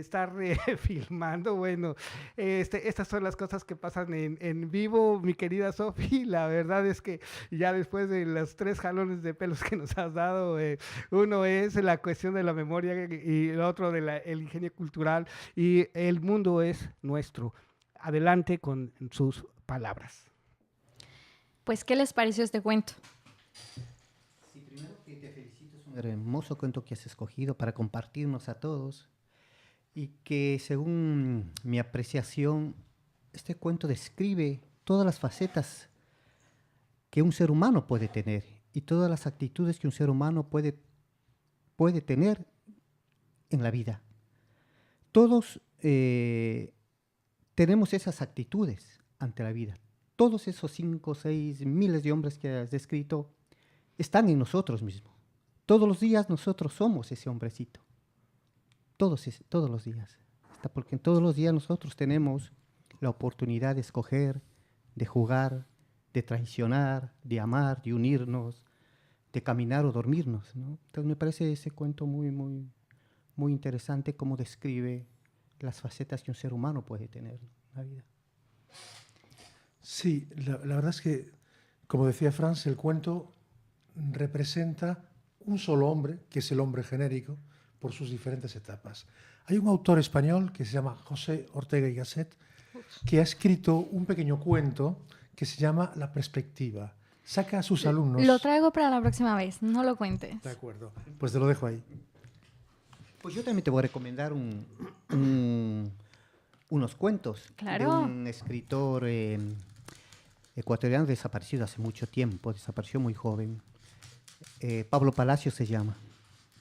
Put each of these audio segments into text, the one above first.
estar filmando. Bueno, estas son las cosas que pasan en vivo, mi querida Sofi. La verdad es que ya después de los 3 jalones de pelos que nos has dado, uno es la cuestión de la memoria y el otro el ingenio cultural, y el mundo es nuestro. Adelante con sus palabras. Pues, ¿qué les pareció este cuento? Sí, primero que te felicito, es un hermoso cuento que has escogido para compartirnos a todos y que según mi apreciación, este cuento describe todas las facetas que un ser humano puede tener y todas las actitudes que un ser humano puede tener en la vida. Todos tenemos esas actitudes ante la vida. Todos esos 5 o 6 miles de hombres que has descrito están en nosotros mismos. Todos los días nosotros somos ese hombrecito. Todos los días. Hasta porque todos los días nosotros tenemos la oportunidad de escoger, de jugar, de traicionar, de amar, de unirnos, de caminar o dormirnos, ¿no? Entonces me parece ese cuento muy, muy, muy interesante, cómo describe las facetas que un ser humano puede tener en la vida. Sí, la verdad es que, como decía Franz, el cuento representa un solo hombre, que es el hombre genérico, por sus diferentes etapas. Hay un autor español que se llama José Ortega y Gasset, que ha escrito un pequeño cuento que se llama La perspectiva. Saca a sus alumnos... Lo traigo para la próxima vez, no lo cuentes. De acuerdo, pues te lo dejo ahí. Pues yo también te voy a recomendar unos cuentos Claro. de un escritor ecuatoriano desaparecido hace mucho tiempo, desapareció muy joven. Pablo Palacio se llama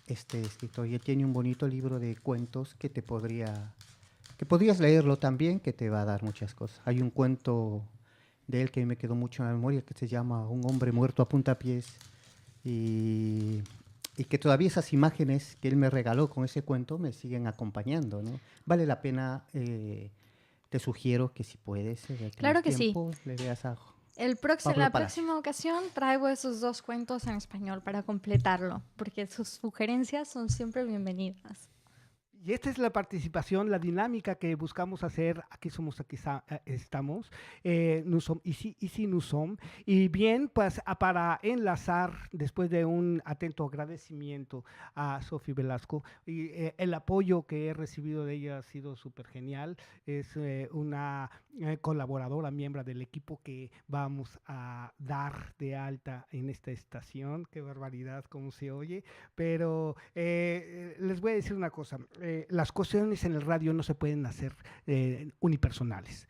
este escritor y él tiene un bonito libro de cuentos que podrías leerlo también, que te va a dar muchas cosas. Hay un cuento de él que me quedó mucho en la memoria que se llama Un hombre muerto a puntapiés y que todavía esas imágenes que él me regaló con ese cuento me siguen acompañando, ¿no? Vale la pena, te sugiero que si puedes, Claro que sí. le veas a La Palacio. próxima ocasión traigo esos 2 cuentos en español para completarlo, porque sus sugerencias son siempre bienvenidas. Y esta es la participación, la dinámica que buscamos hacer. Aquí somos, aquí estamos. Nous sommes ici nous sommes. Y bien, pues para enlazar, después de un atento agradecimiento a Sofi Velasco, y el apoyo que he recibido de ella ha sido súper genial. Es una colaboradora, miembro del equipo que vamos a dar de alta en esta estación. Qué barbaridad, cómo se oye. Pero les voy a decir una cosa. Las cuestiones en el radio no se pueden hacer unipersonales.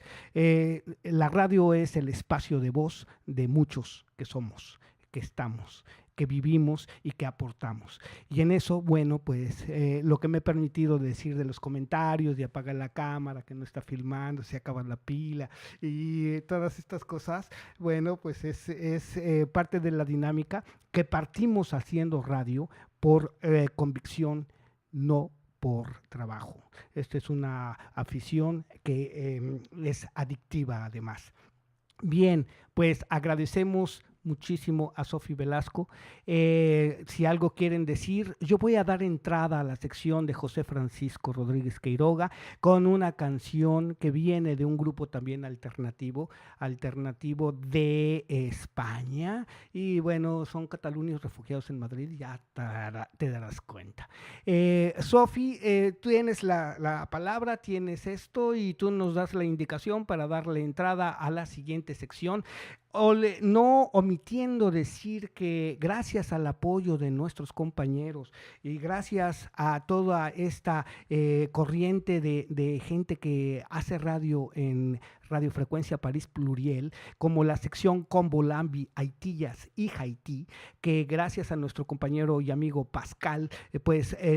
La radio es el espacio de voz de muchos que somos, que estamos, que vivimos y que aportamos. Y en eso, bueno, pues lo que me he permitido decir de los comentarios, de apagar la cámara, que no está filmando, se acaba la pila y todas estas cosas, bueno, pues es parte de la dinámica que partimos haciendo radio por convicción, no por trabajo. Esta es una afición que es adictiva además. Bien, pues agradecemos muchísimo a Sofi Velasco. Si algo quieren decir, yo voy a dar entrada a la sección de José Francisco Rodríguez Queiroga con una canción que viene de un grupo también alternativo de España. Y bueno, son cataluños refugiados en Madrid, ya te darás cuenta. Sofi, tú tienes la palabra, tienes esto y tú nos das la indicación para darle entrada a la siguiente sección. No omitiendo decir que gracias al apoyo de nuestros compañeros y gracias a toda esta corriente de gente que hace radio en Radiofrecuencia París Pluriel, como la sección Combo Lambi, Haitillas y Haití, que gracias a nuestro compañero y amigo Pascal,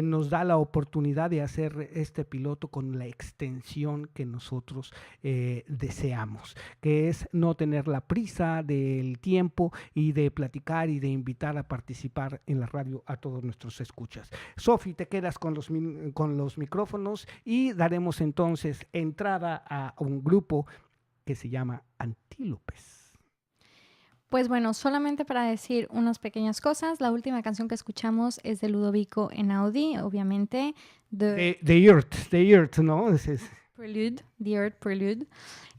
nos da la oportunidad de hacer este piloto con la extensión que nosotros deseamos, que es no tener la prisa del tiempo y de platicar y de invitar a participar en la radio a todos nuestros escuchas. Sofi, te quedas con los micrófonos y daremos entonces entrada a un grupo que se llama Antílopes. Pues bueno, solamente para decir unas pequeñas cosas, la última canción que escuchamos es de Ludovico Einaudi, obviamente, The Earth, ¿no? Prelude, The Earth Prelude,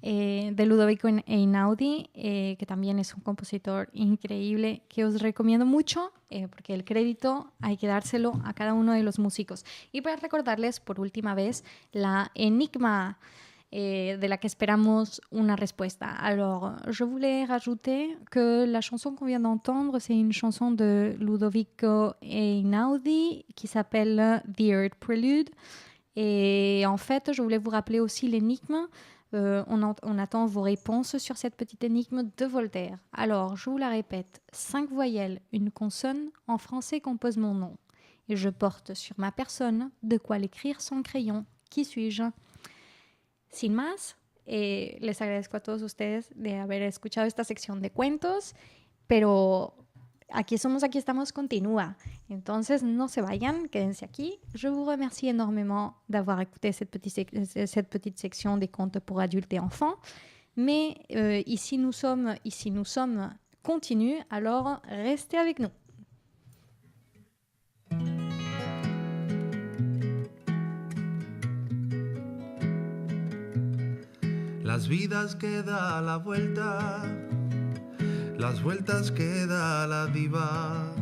de Ludovico Einaudi, que también es un compositor increíble, que os recomiendo mucho, porque el crédito hay que dárselo a cada uno de los músicos. Y para recordarles por última vez la enigma de la que esperamos una respuesta. Alors, je voulais rajouter que la chanson qu'on vient d'entendre, c'est une chanson de Ludovico Einaudi qui s'appelle The Earth Prelude. Et en fait, je voulais vous rappeler aussi l'énigme. On attend vos réponses sur cette petite énigme de Voltaire. Alors, je vous la répète. 5 voyelles, une consonne, en français compose mon nom. Et je porte sur ma personne de quoi l'écrire sans crayon. Qui suis-je? Sin más, les agradezco a todos ustedes de haber escuchado esta sección de cuentos, pero Aquí estamos continúa. Entonces, no se vayan, quédense aquí. Je vous remercie énormément d'avoir écouté cette petite section des contes pour adultes et enfants. Mais ici nous sommes continue, alors restez avec nous. Las vidas que da la vuelta, las vueltas que da la diva,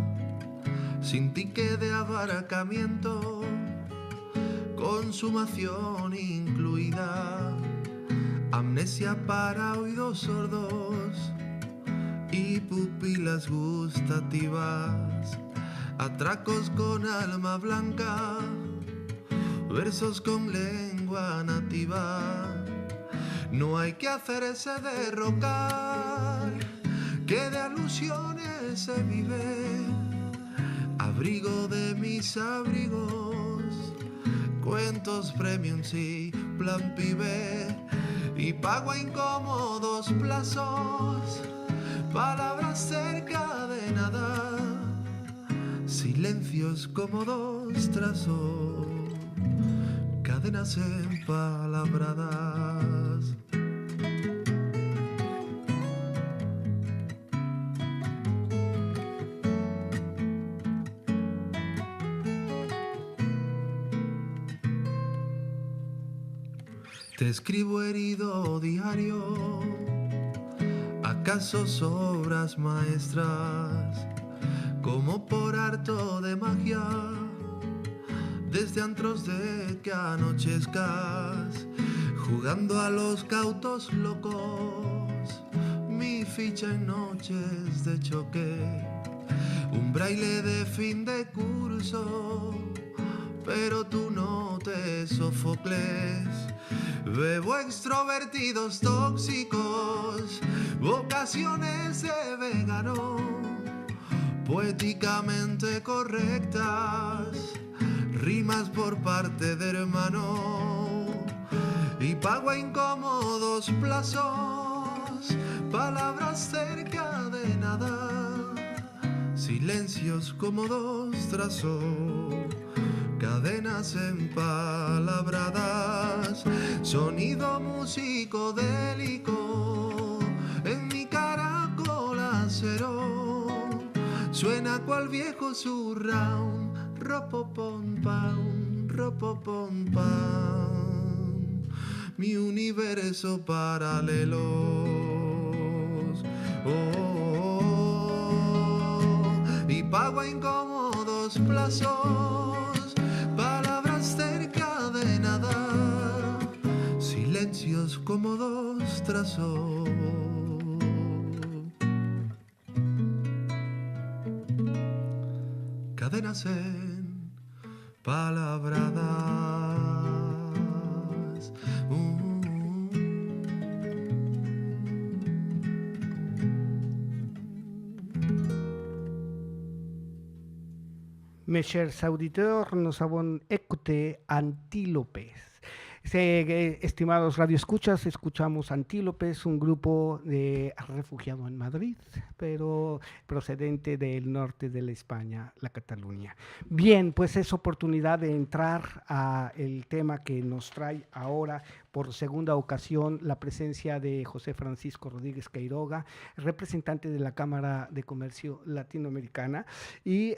sin ticket de abarcamiento, consumación incluida, amnesia para oídos sordos y pupilas gustativas, atracos con alma blanca, versos con lengua nativa. No hay que hacerse derrocar, que de alusiones se vive. Abrigo de mis abrigos, cuentos premium sí, plan pibe. Y pago a incómodos plazos, palabras cerca de nada, silencios cómodos trazos, cadenas empalabradas. Te escribo herido diario, acaso obras maestras, como por harto de magia, desde antros de que anochezcas, jugando a los cautos locos, mi ficha en noches de choque, un braille de fin de curso, pero tú no te Sófocles. Bebo extrovertidos tóxicos, vocaciones de vegano, poéticamente correctas, rimas por parte de hermano, y pago a incómodos plazos, palabras cerca de nada, silencios cómodos trazos, cadenas empalabradas, sonido musicodélico en mi caracol acero, suena cual viejo surround, ropopon pam, mi universo paralelos, y pago a incómodos plazos, palabras cerca de nada, silencios cómodos trazos, cadenas empalabradas. Mes chers auditeurs, nous avons écouté Antylopes. Estimados radioescuchas, escuchamos Antílopes, un grupo refugiado en Madrid, pero procedente del norte de la España, la Cataluña. Bien, pues es oportunidad de entrar a el tema que nos trae ahora por segunda ocasión la presencia de José Francisco Rodríguez Queiroga, representante de la Cámara de Comercio Latinoamericana, y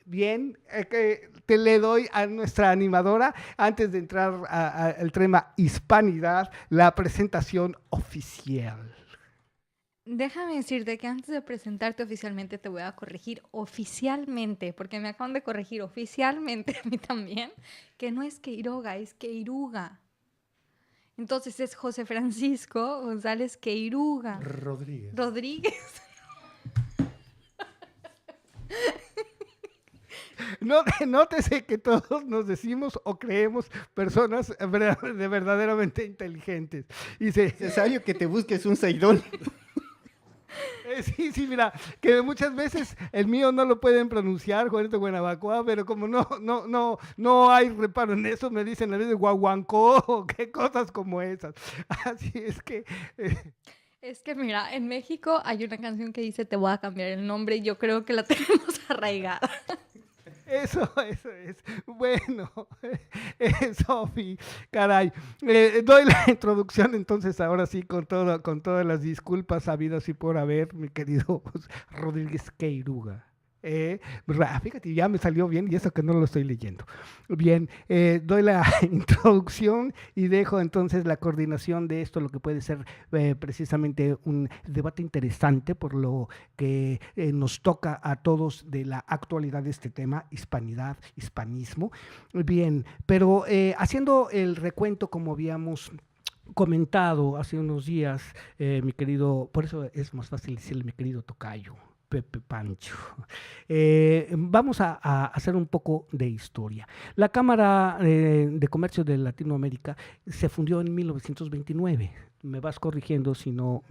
bien, te le doy a nuestra animadora, antes de entrar al tema hispanidad, la presentación oficial. Déjame decirte que antes de presentarte oficialmente te voy a corregir oficialmente, porque me acaban de corregir oficialmente a mí también, que no es Queiroga, es Queiruga. Entonces es José Francisco González Queiruga. Rodríguez. Nótese que todos nos decimos o creemos personas de verdaderamente inteligentes. Y Es necesario que te busques un seidón. Sí, mira, que muchas veces el mío no lo pueden pronunciar, Juanito Guanabacoa, pero como no hay reparo en eso, me dicen a veces guaguancó o qué cosas como esas. Así es que... Es que mira, en México hay una canción que dice te voy a cambiar el nombre y yo creo que la tenemos arraigada. Eso es. Bueno, Sofi, caray. Doy la introducción entonces ahora sí con todas las disculpas habidas y por haber, mi querido Rodríguez Queiruga. Fíjate, ya me salió bien y eso que no lo estoy leyendo. Bien, doy la introducción y dejo entonces la coordinación de esto, lo que puede ser precisamente un debate interesante por lo que nos toca a todos de la actualidad de este tema, hispanidad, hispanismo. Bien, pero haciendo el recuento como habíamos comentado hace unos días, mi querido, por eso es más fácil decirle mi querido tocayo, Pepe Pancho. Vamos a hacer un poco de historia. La Cámara de Comercio de Latinoamérica se fundió en 1929. Me vas corrigiendo si no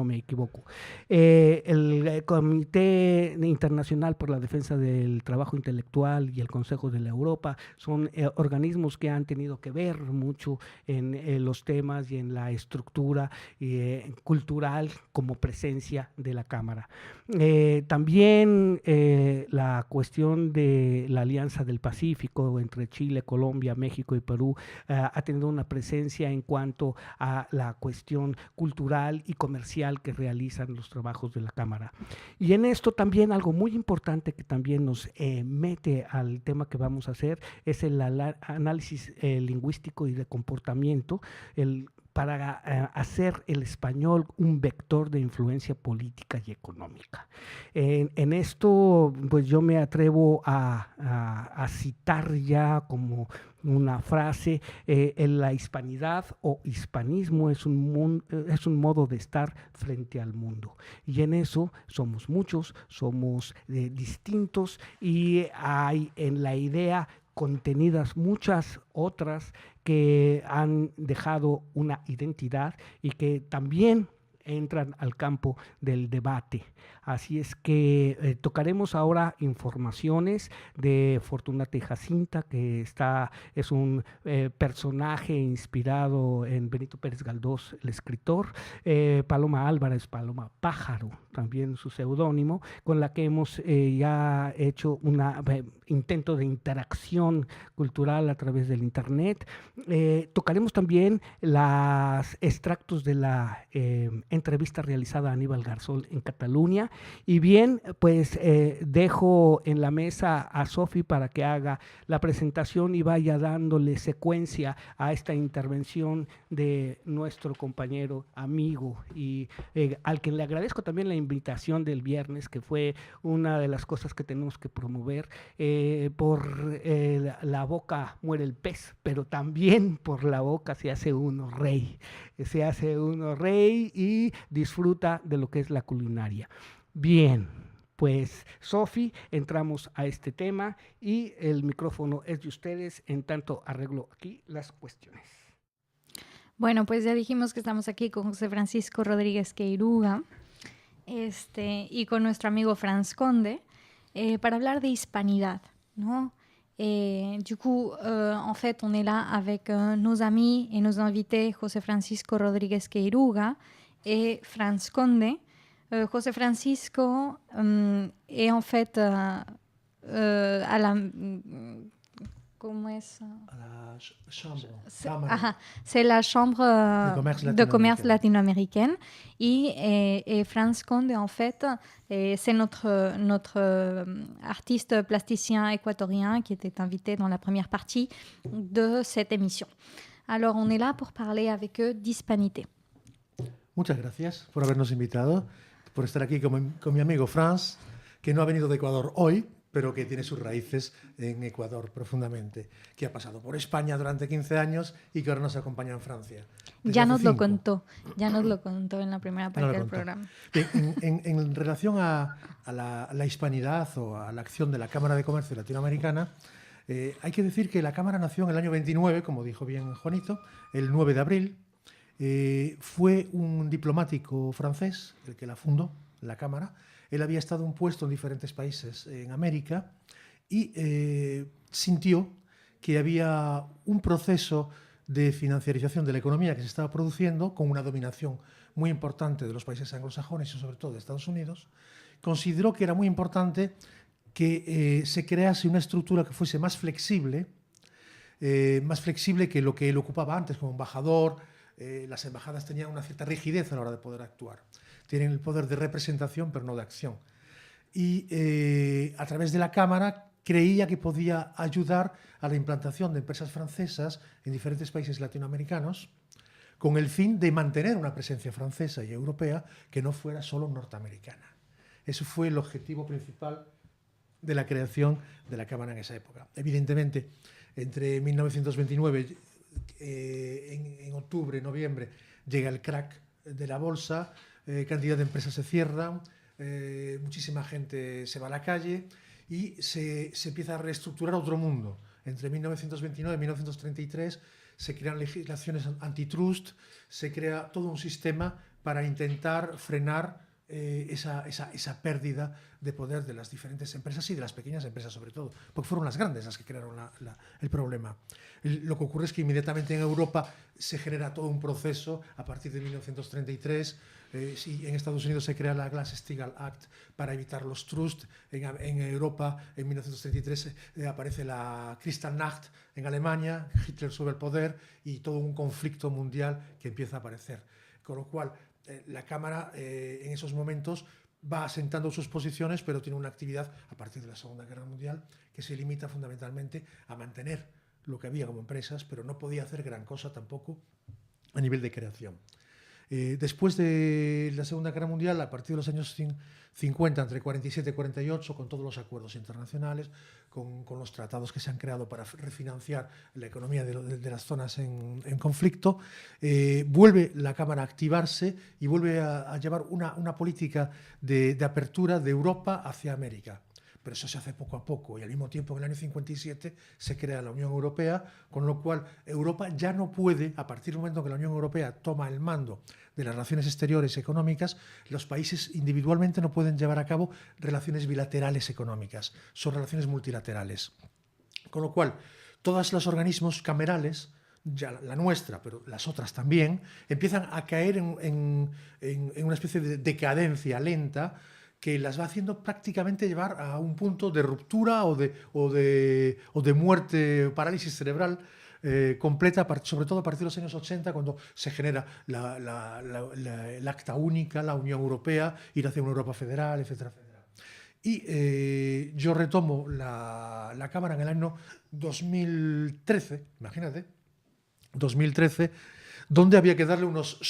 me equivoco. El Comité Internacional por la Defensa del Trabajo Intelectual y el Consejo de la Europa son organismos que han tenido que ver mucho en los temas y en la estructura cultural como presencia de la Cámara. También la cuestión de la Alianza del Pacífico entre Chile, Colombia, México y Perú ha tenido una presencia en cuanto a la cuestión cultural y comercial que realizan los trabajos de la Cámara. Y en esto también algo muy importante que también nos mete al tema que vamos a hacer es el análisis lingüístico y de comportamiento, para hacer el español un vector de influencia política y económica. En esto, pues yo me atrevo a citar ya como una frase, la hispanidad o hispanismo es un modo de estar frente al mundo. Y en eso somos muchos, somos distintos y hay en la idea contenidas muchas otras que han dejado una identidad y que también entran al campo del debate. Así es que tocaremos ahora informaciones de Fortunata y Jacinta, que es un personaje inspirado en Benito Pérez Galdós, el escritor, Paloma Álvarez, Paloma Pájaro, también su seudónimo, con la que hemos ya hecho un intento de interacción cultural a través del internet. Tocaremos también los extractos de la entrevista realizada a Aníbal Garzón en Cataluña. Y bien, pues dejo en la mesa a Sofi para que haga la presentación y vaya dándole secuencia a esta intervención de nuestro compañero, amigo, y al que le agradezco también la invitación del viernes, que fue una de las cosas que tenemos que promover. Por la boca muere el pez, pero también por la boca se hace uno rey. Se hace uno rey y disfruta de lo que es la culinaria. Bien, pues Sofi, entramos a este tema y el micrófono es de ustedes, en tanto arreglo aquí las cuestiones. Bueno, pues ya dijimos que estamos aquí con José Francisco Rodríguez Queiruga y con nuestro amigo Franz Conde para hablar de hispanidad, ¿no? Et du coup, en fait, on est là avec nos amis et nos invités, José Francisco Rodríguez Queiruga et Franz Conde. José Francisco est en fait à la... ¿Cómo es? A la chambre, Ajá, c'est la chambre de commerce latino-américaine. Et Franz Conde, en fait, c'est notre artiste plasticien équatorien qui était invité dans la première partie de cette émission. Alors, on est là pour parler avec eux d'hispanité. Muchas gracias por habernos invitado, por estar aquí con mi amigo Franz, que no ha venido de Ecuador hoy, pero que tiene sus raíces en Ecuador profundamente, que ha pasado por España durante 15 años y que ahora nos acompaña en Francia. Ya nos lo contó en la primera parte del programa. Bien, en relación a la hispanidad o a la acción de la Cámara de Comercio Latinoamericana, hay que decir que la Cámara nació en el año 29, como dijo bien Juanito, el 9 de abril. Fue un diplomático francés el que la fundó, la Cámara. Él había estado en puesto en diferentes países en América y sintió que había un proceso de financiarización de la economía que se estaba produciendo con una dominación muy importante de los países anglosajones y sobre todo de Estados Unidos. Consideró que era muy importante que se crease una estructura que fuese más flexible que lo que él ocupaba antes como embajador. Las embajadas tenían una cierta rigidez a la hora de poder actuar. Tienen el poder de representación, pero no de acción. Y a través de la Cámara creía que podía ayudar a la implantación de empresas francesas en diferentes países latinoamericanos con el fin de mantener una presencia francesa y europea que no fuera solo norteamericana. Eso fue el objetivo principal de la creación de la Cámara en esa época. Evidentemente, entre 1929, en octubre, noviembre, llega el crack de la bolsa, cantidad de empresas se cierran, muchísima gente se va a la calle y se empieza a reestructurar otro mundo. Entre 1929 y 1933 se crean legislaciones antitrust, se crea todo un sistema para intentar frenar esa pérdida de poder de las diferentes empresas y de las pequeñas empresas sobre todo, porque fueron las grandes las que crearon el problema. Lo que ocurre es que inmediatamente en Europa se genera todo un proceso a partir de 1933. En Estados Unidos se crea la Glass-Steagall Act para evitar los trusts. En Europa, en 1933, aparece la Kristallnacht en Alemania, Hitler sube el poder y todo un conflicto mundial que empieza a aparecer. Con lo cual, la Cámara en esos momentos va asentando sus posiciones, pero tiene una actividad a partir de la Segunda Guerra Mundial que se limita fundamentalmente a mantener lo que había como empresas, pero no podía hacer gran cosa tampoco a nivel de creación. Después de la Segunda Guerra Mundial, a partir de los años 50, entre 47 y 48, con todos los acuerdos internacionales, con los tratados que se han creado para refinanciar la economía de las zonas en conflicto, vuelve la Cámara a activarse y vuelve a llevar una política de apertura de Europa hacia América. Pero eso se hace poco a poco y al mismo tiempo en el año 57 se crea la Unión Europea, con lo cual Europa ya no puede, a partir del momento que la Unión Europea toma el mando de las relaciones exteriores económicas, los países individualmente no pueden llevar a cabo relaciones bilaterales económicas, son relaciones multilaterales. Con lo cual, todos los organismos camerales, ya la nuestra, pero las otras también, empiezan a caer en una especie de decadencia lenta que las va haciendo prácticamente llevar a un punto de ruptura o de muerte, parálisis cerebral completa, sobre todo a partir de los años 80, cuando se genera el acta única, la Unión Europea, ir hacia una Europa federal, etcétera, etcétera. Y yo retomo la Cámara en el año 2013, imagínate, 2013, donde había que darle unos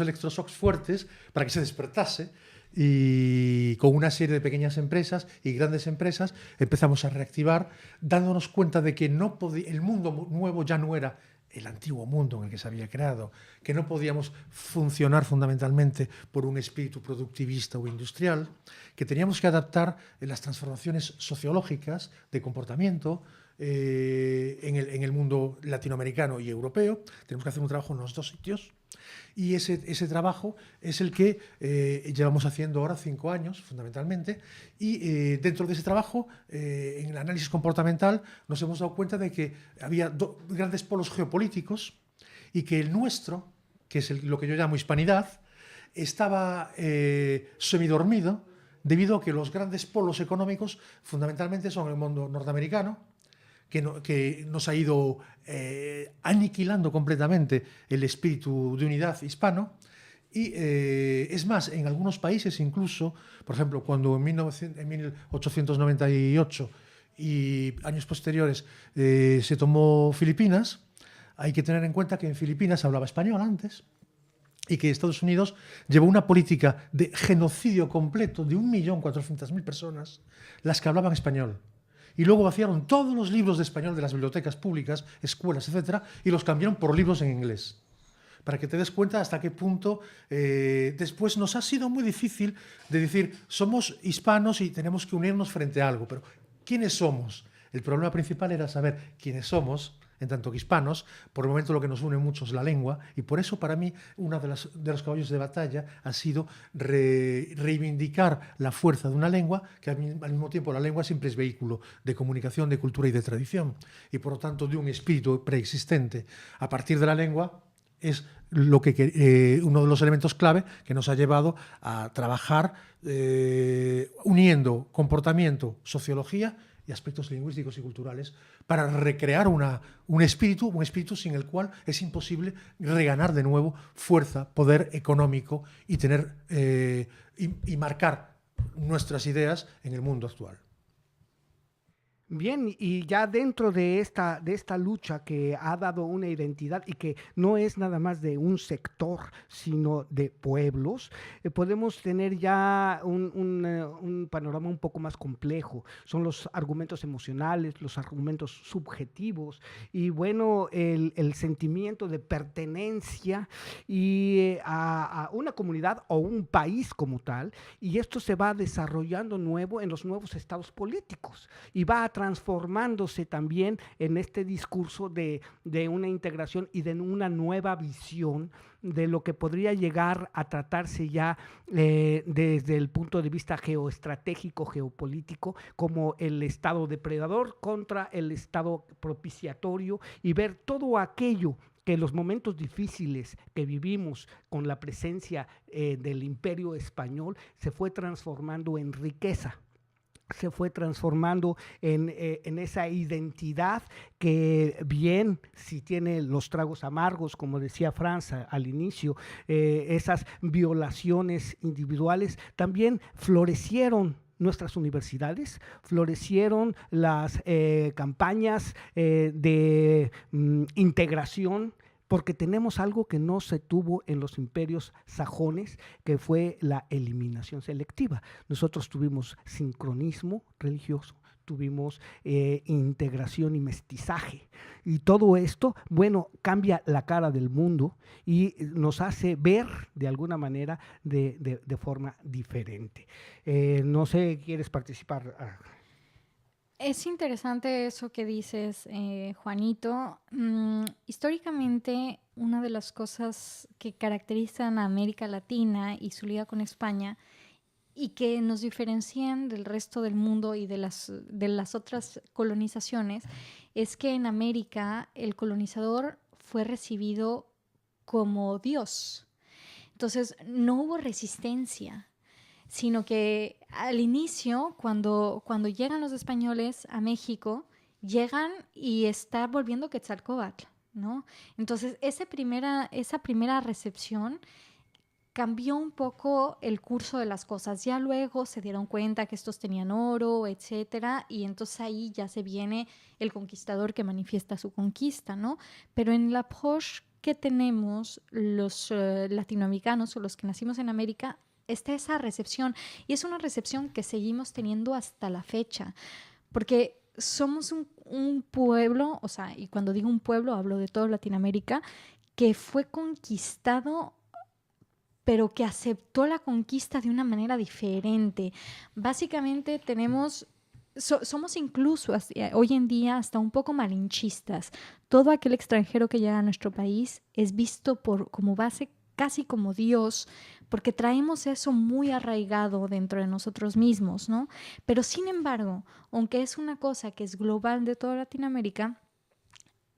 electroshocks fuertes para que se despertase. Y con una serie de pequeñas empresas y grandes empresas empezamos a reactivar, dándonos cuenta de que el mundo nuevo ya no era el antiguo mundo en el que se había creado, que no podíamos funcionar fundamentalmente por un espíritu productivista o industrial, que teníamos que adaptar las transformaciones sociológicas de comportamiento en el mundo latinoamericano y europeo. Tenemos que hacer un trabajo en los dos sitios. Y ese trabajo es el que llevamos haciendo ahora 5 años, fundamentalmente. Y dentro de ese trabajo, en el análisis comportamental, nos hemos dado cuenta de que había grandes polos geopolíticos y que el nuestro, que es lo que yo llamo hispanidad, estaba semidormido debido a que los grandes polos económicos fundamentalmente son el mundo norteamericano, que nos ha ido aniquilando completamente el espíritu de unidad hispano. Y es más, en algunos países incluso, por ejemplo, cuando en 1898 y años posteriores se tomó Filipinas, hay que tener en cuenta que en Filipinas se hablaba español antes y que Estados Unidos llevó una política de genocidio completo de 1.400.000 personas, las que hablaban español. Y luego vaciaron todos los libros de español de las bibliotecas públicas, escuelas, etcétera, y los cambiaron por libros en inglés. Para que te des cuenta hasta qué punto después nos ha sido muy difícil de decir, somos hispanos y tenemos que unirnos frente a algo. Pero, ¿quiénes somos? El problema principal era saber quiénes somos, en tanto que hispanos. Por el momento lo que nos une mucho es la lengua, y por eso para mí uno de los caballos de batalla ha sido reivindicar la fuerza de una lengua, que al mismo tiempo la lengua siempre es vehículo de comunicación, de cultura y de tradición, y por lo tanto de un espíritu preexistente. A partir de la lengua es uno de los elementos clave que nos ha llevado a trabajar uniendo comportamiento, sociología y aspectos lingüísticos y culturales para recrear un espíritu sin el cual es imposible reganar de nuevo fuerza, poder económico y tener y marcar nuestras ideas en el mundo actual. Bien, y ya dentro de esta lucha que ha dado una identidad y que no es nada más de un sector, sino de pueblos, podemos tener ya un panorama un poco más complejo. Son los argumentos emocionales, los argumentos subjetivos y bueno, el sentimiento de pertenencia y a una comunidad o un país como tal, y esto se va desarrollando en los nuevos estados políticos y va a transformándose también en este discurso de una integración y de una nueva visión de lo que podría llegar a tratarse ya desde el punto de vista geoestratégico, geopolítico, como el Estado depredador contra el Estado propiciatorio, y ver todo aquello que en los momentos difíciles que vivimos con la presencia del Imperio Español se fue transformando en riqueza, se fue transformando en esa identidad que bien, si tiene los tragos amargos, como decía Franz al inicio, esas violaciones individuales, también florecieron nuestras universidades, florecieron las campañas de integración, porque tenemos algo que no se tuvo en los imperios sajones, que fue la eliminación selectiva. Nosotros tuvimos sincronismo religioso, tuvimos integración y mestizaje. Y todo esto, bueno, cambia la cara del mundo y nos hace ver de alguna manera de forma diferente. No sé, ¿quieres participar? Es interesante eso que dices, Juanito. Históricamente, una de las cosas que caracterizan a América Latina y su liga con España y que nos diferencian del resto del mundo y de las otras colonizaciones es que en América el colonizador fue recibido como Dios. Entonces, no hubo resistencia, sino que al inicio, cuando llegan los españoles a México, llegan y está volviendo Quetzalcóatl, ¿no? Entonces, esa primera recepción cambió un poco el curso de las cosas. Ya luego se dieron cuenta que estos tenían oro, etcétera, y entonces ahí ya se viene el conquistador que manifiesta su conquista, ¿no? Pero en la approche que tenemos los latinoamericanos o los que nacimos en América, está esa recepción, y es una recepción que seguimos teniendo hasta la fecha, porque somos un pueblo, o sea, y cuando digo un pueblo hablo de toda Latinoamérica, que fue conquistado, pero que aceptó la conquista de una manera diferente. Básicamente tenemos somos incluso hoy en día hasta un poco malinchistas. Todo aquel extranjero que llega a nuestro país es visto como base casi como Dios, porque traemos eso muy arraigado dentro de nosotros mismos, ¿no? Pero sin embargo, aunque es una cosa que es global de toda Latinoamérica,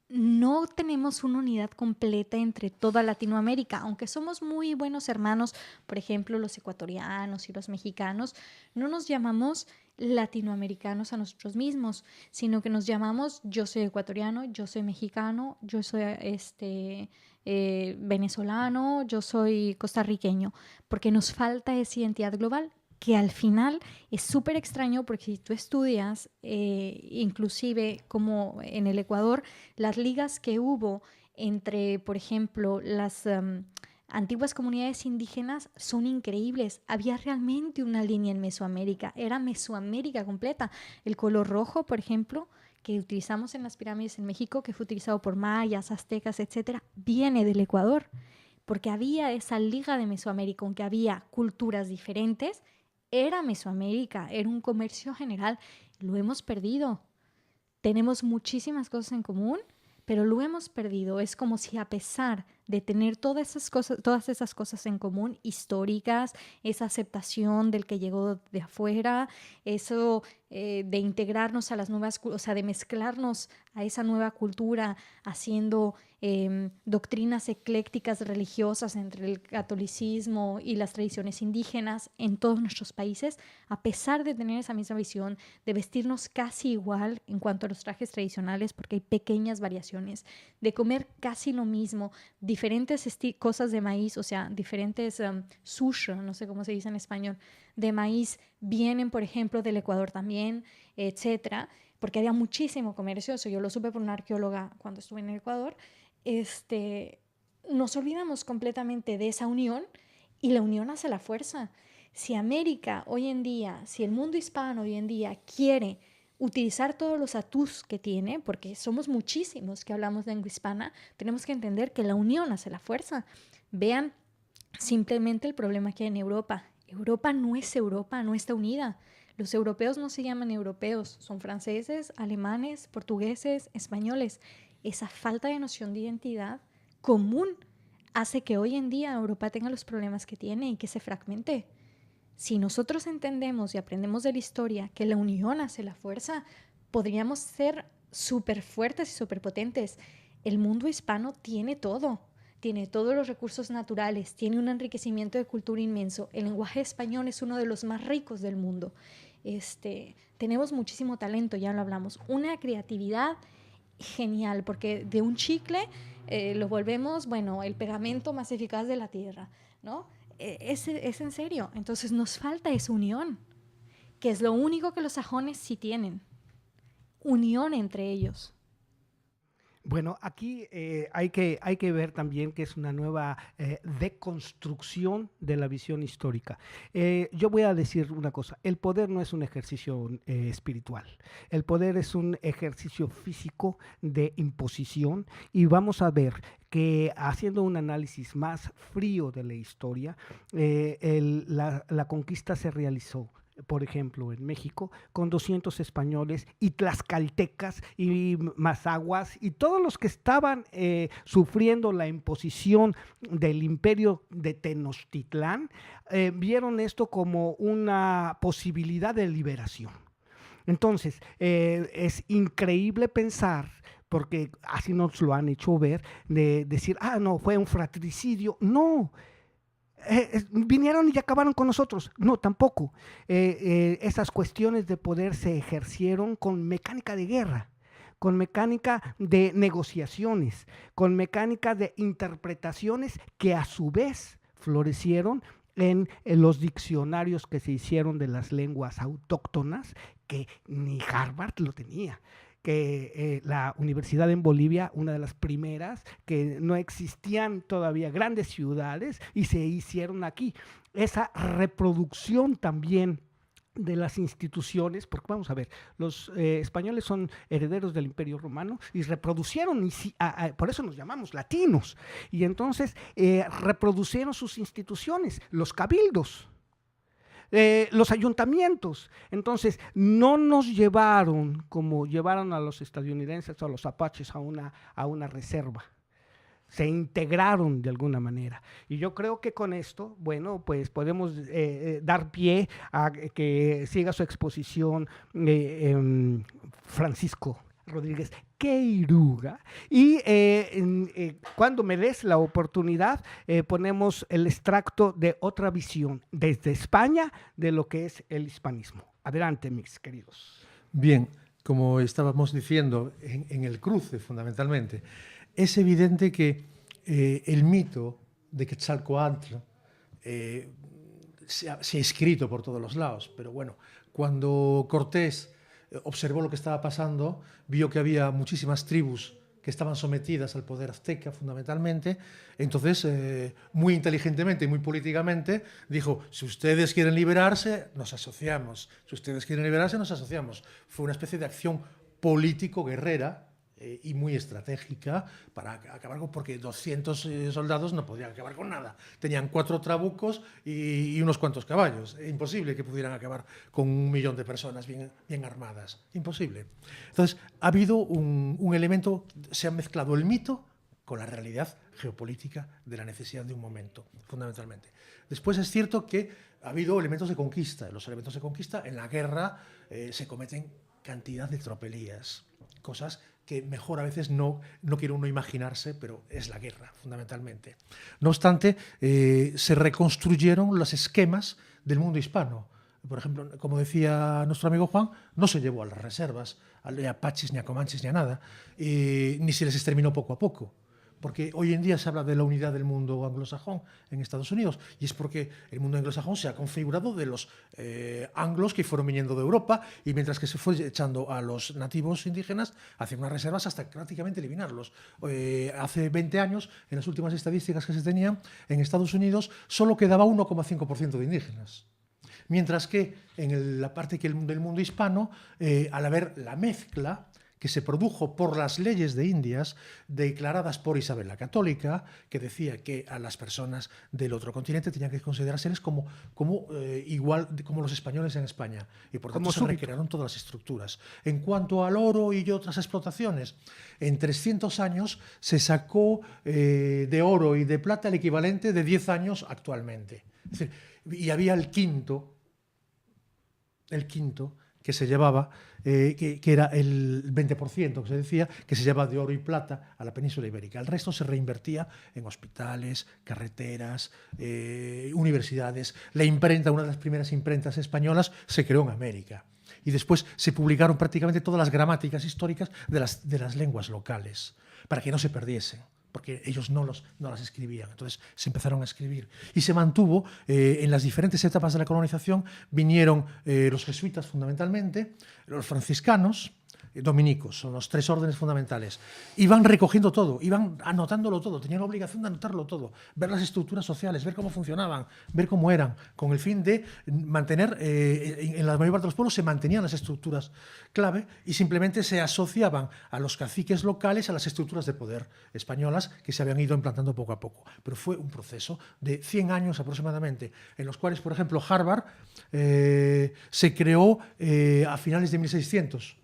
no tenemos una unidad completa entre toda Latinoamérica, aunque somos muy buenos hermanos, por ejemplo, los ecuatorianos y los mexicanos, no nos llamamos latinoamericanos a nosotros mismos, sino que nos llamamos yo soy ecuatoriano, yo soy mexicano, yo soy venezolano, yo soy costarriqueño, porque nos falta esa identidad global, que al final es súper extraño porque si tú estudias, inclusive como en el Ecuador, las ligas que hubo entre, por ejemplo, las antiguas comunidades indígenas son increíbles. Había realmente una línea en Mesoamérica, era Mesoamérica completa. El color rojo, por ejemplo, que utilizamos en las pirámides en México, que fue utilizado por mayas, aztecas, etcétera, viene del Ecuador, porque había esa liga de Mesoamérica, aunque había culturas diferentes. Era Mesoamérica, era un comercio general. Lo hemos perdido. Tenemos muchísimas cosas en común, pero lo hemos perdido. Es como si a pesar de tener todas esas cosas en común, históricas, esa aceptación del que llegó de afuera, eso de integrarnos a las nuevas, o sea, de mezclarnos a esa nueva cultura, haciendo doctrinas eclécticas religiosas entre el catolicismo y las tradiciones indígenas en todos nuestros países, a pesar de tener esa misma visión, de vestirnos casi igual en cuanto a los trajes tradicionales, porque hay pequeñas variaciones, de comer casi lo mismo, diferentes cosas de maíz, o sea, diferentes sushi, no sé cómo se dice en español, de maíz vienen, por ejemplo, del Ecuador también, etcétera, porque había muchísimo comercio. Eso yo lo supe por una arqueóloga cuando estuve en el Ecuador. Nos olvidamos completamente de esa unión y la unión hace la fuerza. Si América hoy en día, si el mundo hispano hoy en día quiere utilizar todos los atús que tiene, porque somos muchísimos que hablamos lengua hispana, tenemos que entender que la unión hace la fuerza. Vean simplemente el problema que hay en Europa. Europa no está unida. Los europeos no se llaman europeos, son franceses, alemanes, portugueses, españoles. Esa falta de noción de identidad común hace que hoy en día Europa tenga los problemas que tiene y que se fragmente. Si nosotros entendemos y aprendemos de la historia que la unión hace la fuerza, podríamos ser súper fuertes y súper potentes. El mundo hispano tiene todo. Tiene todos los recursos naturales, tiene un enriquecimiento de cultura inmenso. El lenguaje español es uno de los más ricos del mundo. Tenemos muchísimo talento, ya lo hablamos. Una creatividad genial, porque de un chicle lo volvemos, bueno, el pegamento más eficaz de la tierra, ¿no? Es en serio. Entonces nos falta esa unión, que es lo único que los sajones sí tienen. Unión entre ellos. Bueno, aquí hay que ver también que es una nueva deconstrucción de la visión histórica. Yo voy a decir una cosa, el poder no es un ejercicio espiritual, el poder es un ejercicio físico de imposición y vamos a ver que haciendo un análisis más frío de la historia, la conquista se realizó, por ejemplo, en México, con 200 españoles y tlaxcaltecas y mazaguas y todos los que estaban sufriendo la imposición del imperio de Tenochtitlán, vieron esto como una posibilidad de liberación. Entonces, es increíble pensar, porque así nos lo han hecho ver, de decir, no, fue un fratricidio. No, vinieron y acabaron con nosotros. No, tampoco. Esas cuestiones de poder se ejercieron con mecánica de guerra, con mecánica de negociaciones, con mecánica de interpretaciones que a su vez florecieron en los diccionarios que se hicieron de las lenguas autóctonas, que ni Harvard lo tenía. Que la universidad en Bolivia, una de las primeras, que no existían todavía grandes ciudades y se hicieron aquí. Esa reproducción también de las instituciones, porque vamos a ver, los españoles son herederos del Imperio Romano y reproducieron, por eso nos llamamos latinos, y entonces reproducieron sus instituciones, los cabildos. los ayuntamientos. Entonces, no nos llevaron como llevaron a los estadounidenses o a los apaches a una reserva. Se integraron de alguna manera. Y yo creo que con esto, bueno, pues podemos dar pie a que siga su exposición Francisco Rodríguez Queiruga. Y cuando me des la oportunidad, ponemos el extracto de otra visión desde España de lo que es el hispanismo. Adelante, mis queridos. Bien, como estábamos diciendo en el cruce, fundamentalmente, es evidente que el mito de Quetzalcóatl se ha escrito por todos los lados, pero bueno, cuando Cortés observó lo que estaba pasando, vio que había muchísimas tribus que estaban sometidas al poder azteca fundamentalmente, entonces muy inteligentemente y muy políticamente dijo, si ustedes quieren liberarse, nos asociamos, si ustedes quieren liberarse, nos asociamos. Fue una especie de acción político-guerrera y muy estratégica para acabar con, porque 200 soldados no podían acabar con nada. Tenían 4 trabucos y unos cuantos caballos. Imposible que pudieran acabar con 1 millón de personas bien armadas. Imposible. Entonces, ha habido un elemento, se ha mezclado el mito con la realidad geopolítica de la necesidad de un momento, fundamentalmente. Después es cierto que ha habido elementos de conquista. Los elementos de conquista, en la guerra se cometen cantidad de tropelías, cosas que mejor a veces no quiere uno imaginarse, pero es la guerra, fundamentalmente. No obstante, se reconstruyeron los esquemas del mundo hispano. Por ejemplo, como decía nuestro amigo Juan, no se llevó a las reservas, ni a apaches, ni a comanches, ni a nada, ni se les exterminó poco a poco. Porque hoy en día se habla de la unidad del mundo anglosajón en Estados Unidos, y es porque el mundo anglosajón se ha configurado de los anglos que fueron viniendo de Europa, y mientras que se fue echando a los nativos indígenas, hacían unas reservas hasta prácticamente eliminarlos. Hace 20 años, en las últimas estadísticas que se tenían, en Estados Unidos solo quedaba 1,5% de indígenas. Mientras que en la parte del mundo hispano, al haber la mezcla que se produjo por las leyes de Indias declaradas por Isabel la Católica, que decía que a las personas del otro continente tenían que considerárseles como igual como los españoles en España. Y por tanto se recrearon todas las estructuras. En cuanto al oro y otras explotaciones, en 300 años se sacó de oro y de plata el equivalente de 10 años actualmente. Es decir, y había el quinto que se llevaba, que era el 20% que se decía, que se llevaba de oro y plata a la península ibérica. El resto se reinvertía en hospitales, carreteras, universidades. La imprenta, una de las primeras imprentas españolas, se creó en América. Y después se publicaron prácticamente todas las gramáticas históricas de las lenguas locales, para que no se perdiesen, porque ellos no las escribían. Entonces se empezaron a escribir. Y se mantuvo en las diferentes etapas de la colonización. Vinieron los jesuitas fundamentalmente, los franciscanos, dominicos, son los 3 órdenes fundamentales. Iban recogiendo todo, iban anotándolo todo, tenían la obligación de anotarlo todo, ver las estructuras sociales, ver cómo funcionaban, ver cómo eran, con el fin de mantener, en la mayor parte de los pueblos se mantenían las estructuras clave y simplemente se asociaban a los caciques locales a las estructuras de poder españolas que se habían ido implantando poco a poco. Pero fue un proceso de 100 años aproximadamente, en los cuales, por ejemplo, Harvard se creó a finales de 1600.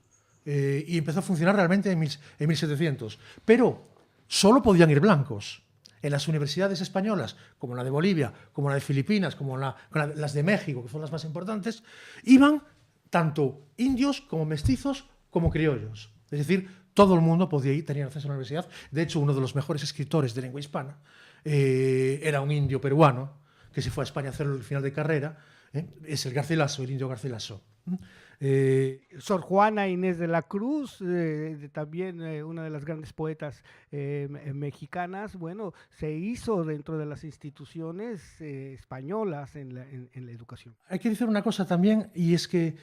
Y empezó a funcionar realmente en 1700. Pero solo podían ir blancos. En las universidades españolas, como la de Bolivia, como la de Filipinas, como las de México, que son las más importantes, iban tanto indios como mestizos como criollos. Es decir, todo el mundo podía ir, tenía acceso a la universidad. De hecho, uno de los mejores escritores de lengua hispana era un indio peruano que se fue a España a hacer el final de carrera. Es el Garcilaso, el indio Garcilaso. Sor Juana Inés de la Cruz, también una de las grandes poetas mexicanas, bueno, se hizo dentro de las instituciones españolas en la educación. Hay que decir una cosa también, y es que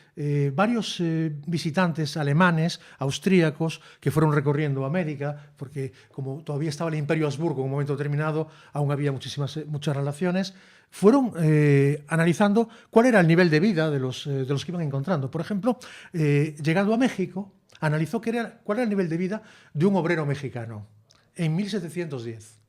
varios visitantes alemanes, austríacos, que fueron recorriendo América, porque como todavía estaba el Imperio Habsburgo en un momento determinado, aún había muchas relaciones, fueron analizando cuál era el nivel de vida de los que iban encontrando. Por ejemplo, llegando a México, analizó cuál era el nivel de vida de un obrero mexicano en 1710.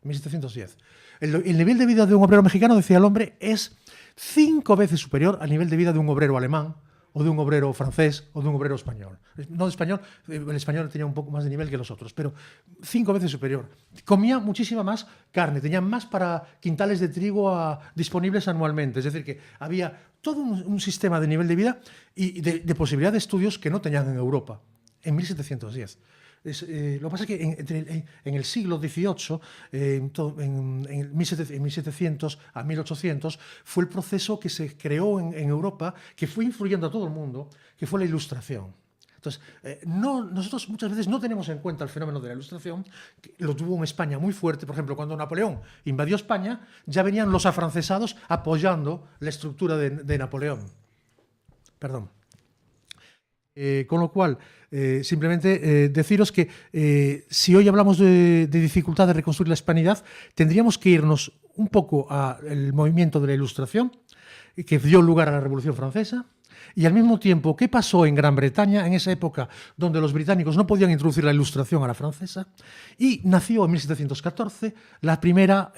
1710. El nivel de vida de un obrero mexicano, decía el hombre, es 5 veces superior al nivel de vida de un obrero alemán, o de un obrero francés, o de un obrero español. No de español, el español tenía un poco más de nivel que los otros, pero 5 veces superior. Comía muchísima más carne, tenía más para quintales de trigo disponibles anualmente. Es decir, que había todo un sistema de nivel de vida y de posibilidad de estudios que no tenían en Europa, en 1710. Lo que pasa es que en el siglo XVIII, en 1700 a 1800, fue el proceso que se creó en Europa, que fue influyendo a todo el mundo, que fue la Ilustración. Entonces, nosotros muchas veces no tenemos en cuenta el fenómeno de la Ilustración, que lo tuvo en España muy fuerte. Por ejemplo, cuando Napoleón invadió España, ya venían los afrancesados apoyando la estructura de Napoleón. Perdón. Con lo cual, simplemente deciros que si hoy hablamos de dificultad de reconstruir la hispanidad, tendríamos que irnos un poco al movimiento de la Ilustración, que dio lugar a la Revolución Francesa, y al mismo tiempo, ¿qué pasó en Gran Bretaña en esa época donde los británicos no podían introducir la Ilustración a la francesa? Y nació en 1714 la primera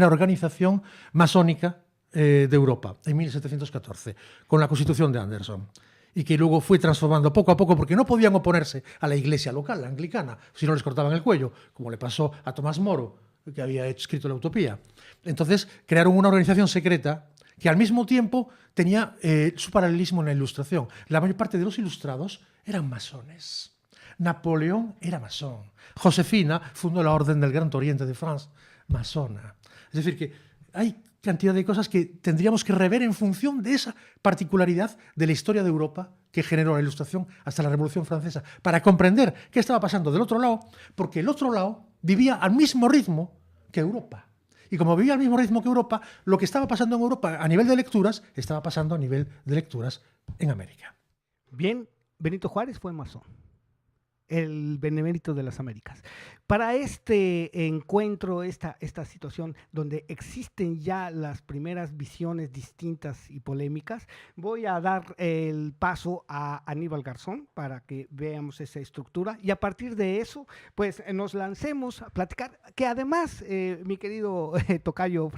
organización masónica de Europa, en 1714, con la Constitución de Anderson. Y que luego fue transformando poco a poco, porque no podían oponerse a la iglesia local, la anglicana, si no les cortaban el cuello, como le pasó a Tomás Moro, que había escrito la Utopía. Entonces crearon una organización secreta que al mismo tiempo tenía su paralelismo en la Ilustración. La mayor parte de los ilustrados eran masones. Napoleón era masón. Josefina fundó la Orden del Gran Oriente de Francia, masona. Es decir, que hay cantidad de cosas que tendríamos que rever en función de esa particularidad de la historia de Europa que generó la Ilustración hasta la Revolución Francesa, para comprender qué estaba pasando del otro lado, porque el otro lado vivía al mismo ritmo que Europa. Y como vivía al mismo ritmo que Europa, lo que estaba pasando en Europa a nivel de lecturas, estaba pasando a nivel de lecturas en América. Bien, Benito Juárez fue masón, el benemérito de las Américas. Para este encuentro, esta situación donde existen ya las primeras visiones distintas y polémicas, voy a dar el paso a Aníbal Garzón para que veamos esa estructura y a partir de eso, pues nos lancemos a platicar, que además, mi querido tocayo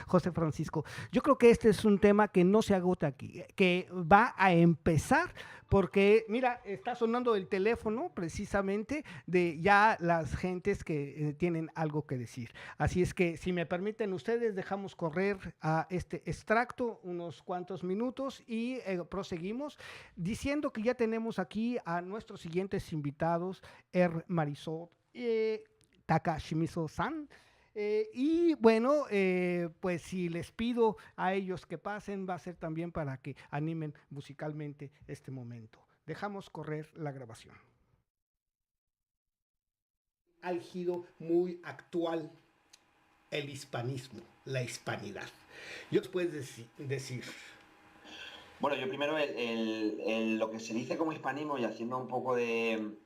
José Francisco, yo creo que este es un tema que no se agota aquí, que va a empezar porque, mira, está sonando el teléfono precisamente de ya las gentes que tienen algo que decir. Así es que, si me permiten ustedes, dejamos correr a este extracto unos cuantos minutos y proseguimos diciendo que ya tenemos aquí a nuestros siguientes invitados, Marisol Takashimizo-san. Y bueno, pues si les pido a ellos que pasen, va a ser también para que animen musicalmente este momento. Dejamos correr la grabación. Álgido, muy actual, el hispanismo, la hispanidad. ¿Yo os puedes decir? Bueno, yo primero lo que se dice como hispanismo, y haciendo un poco de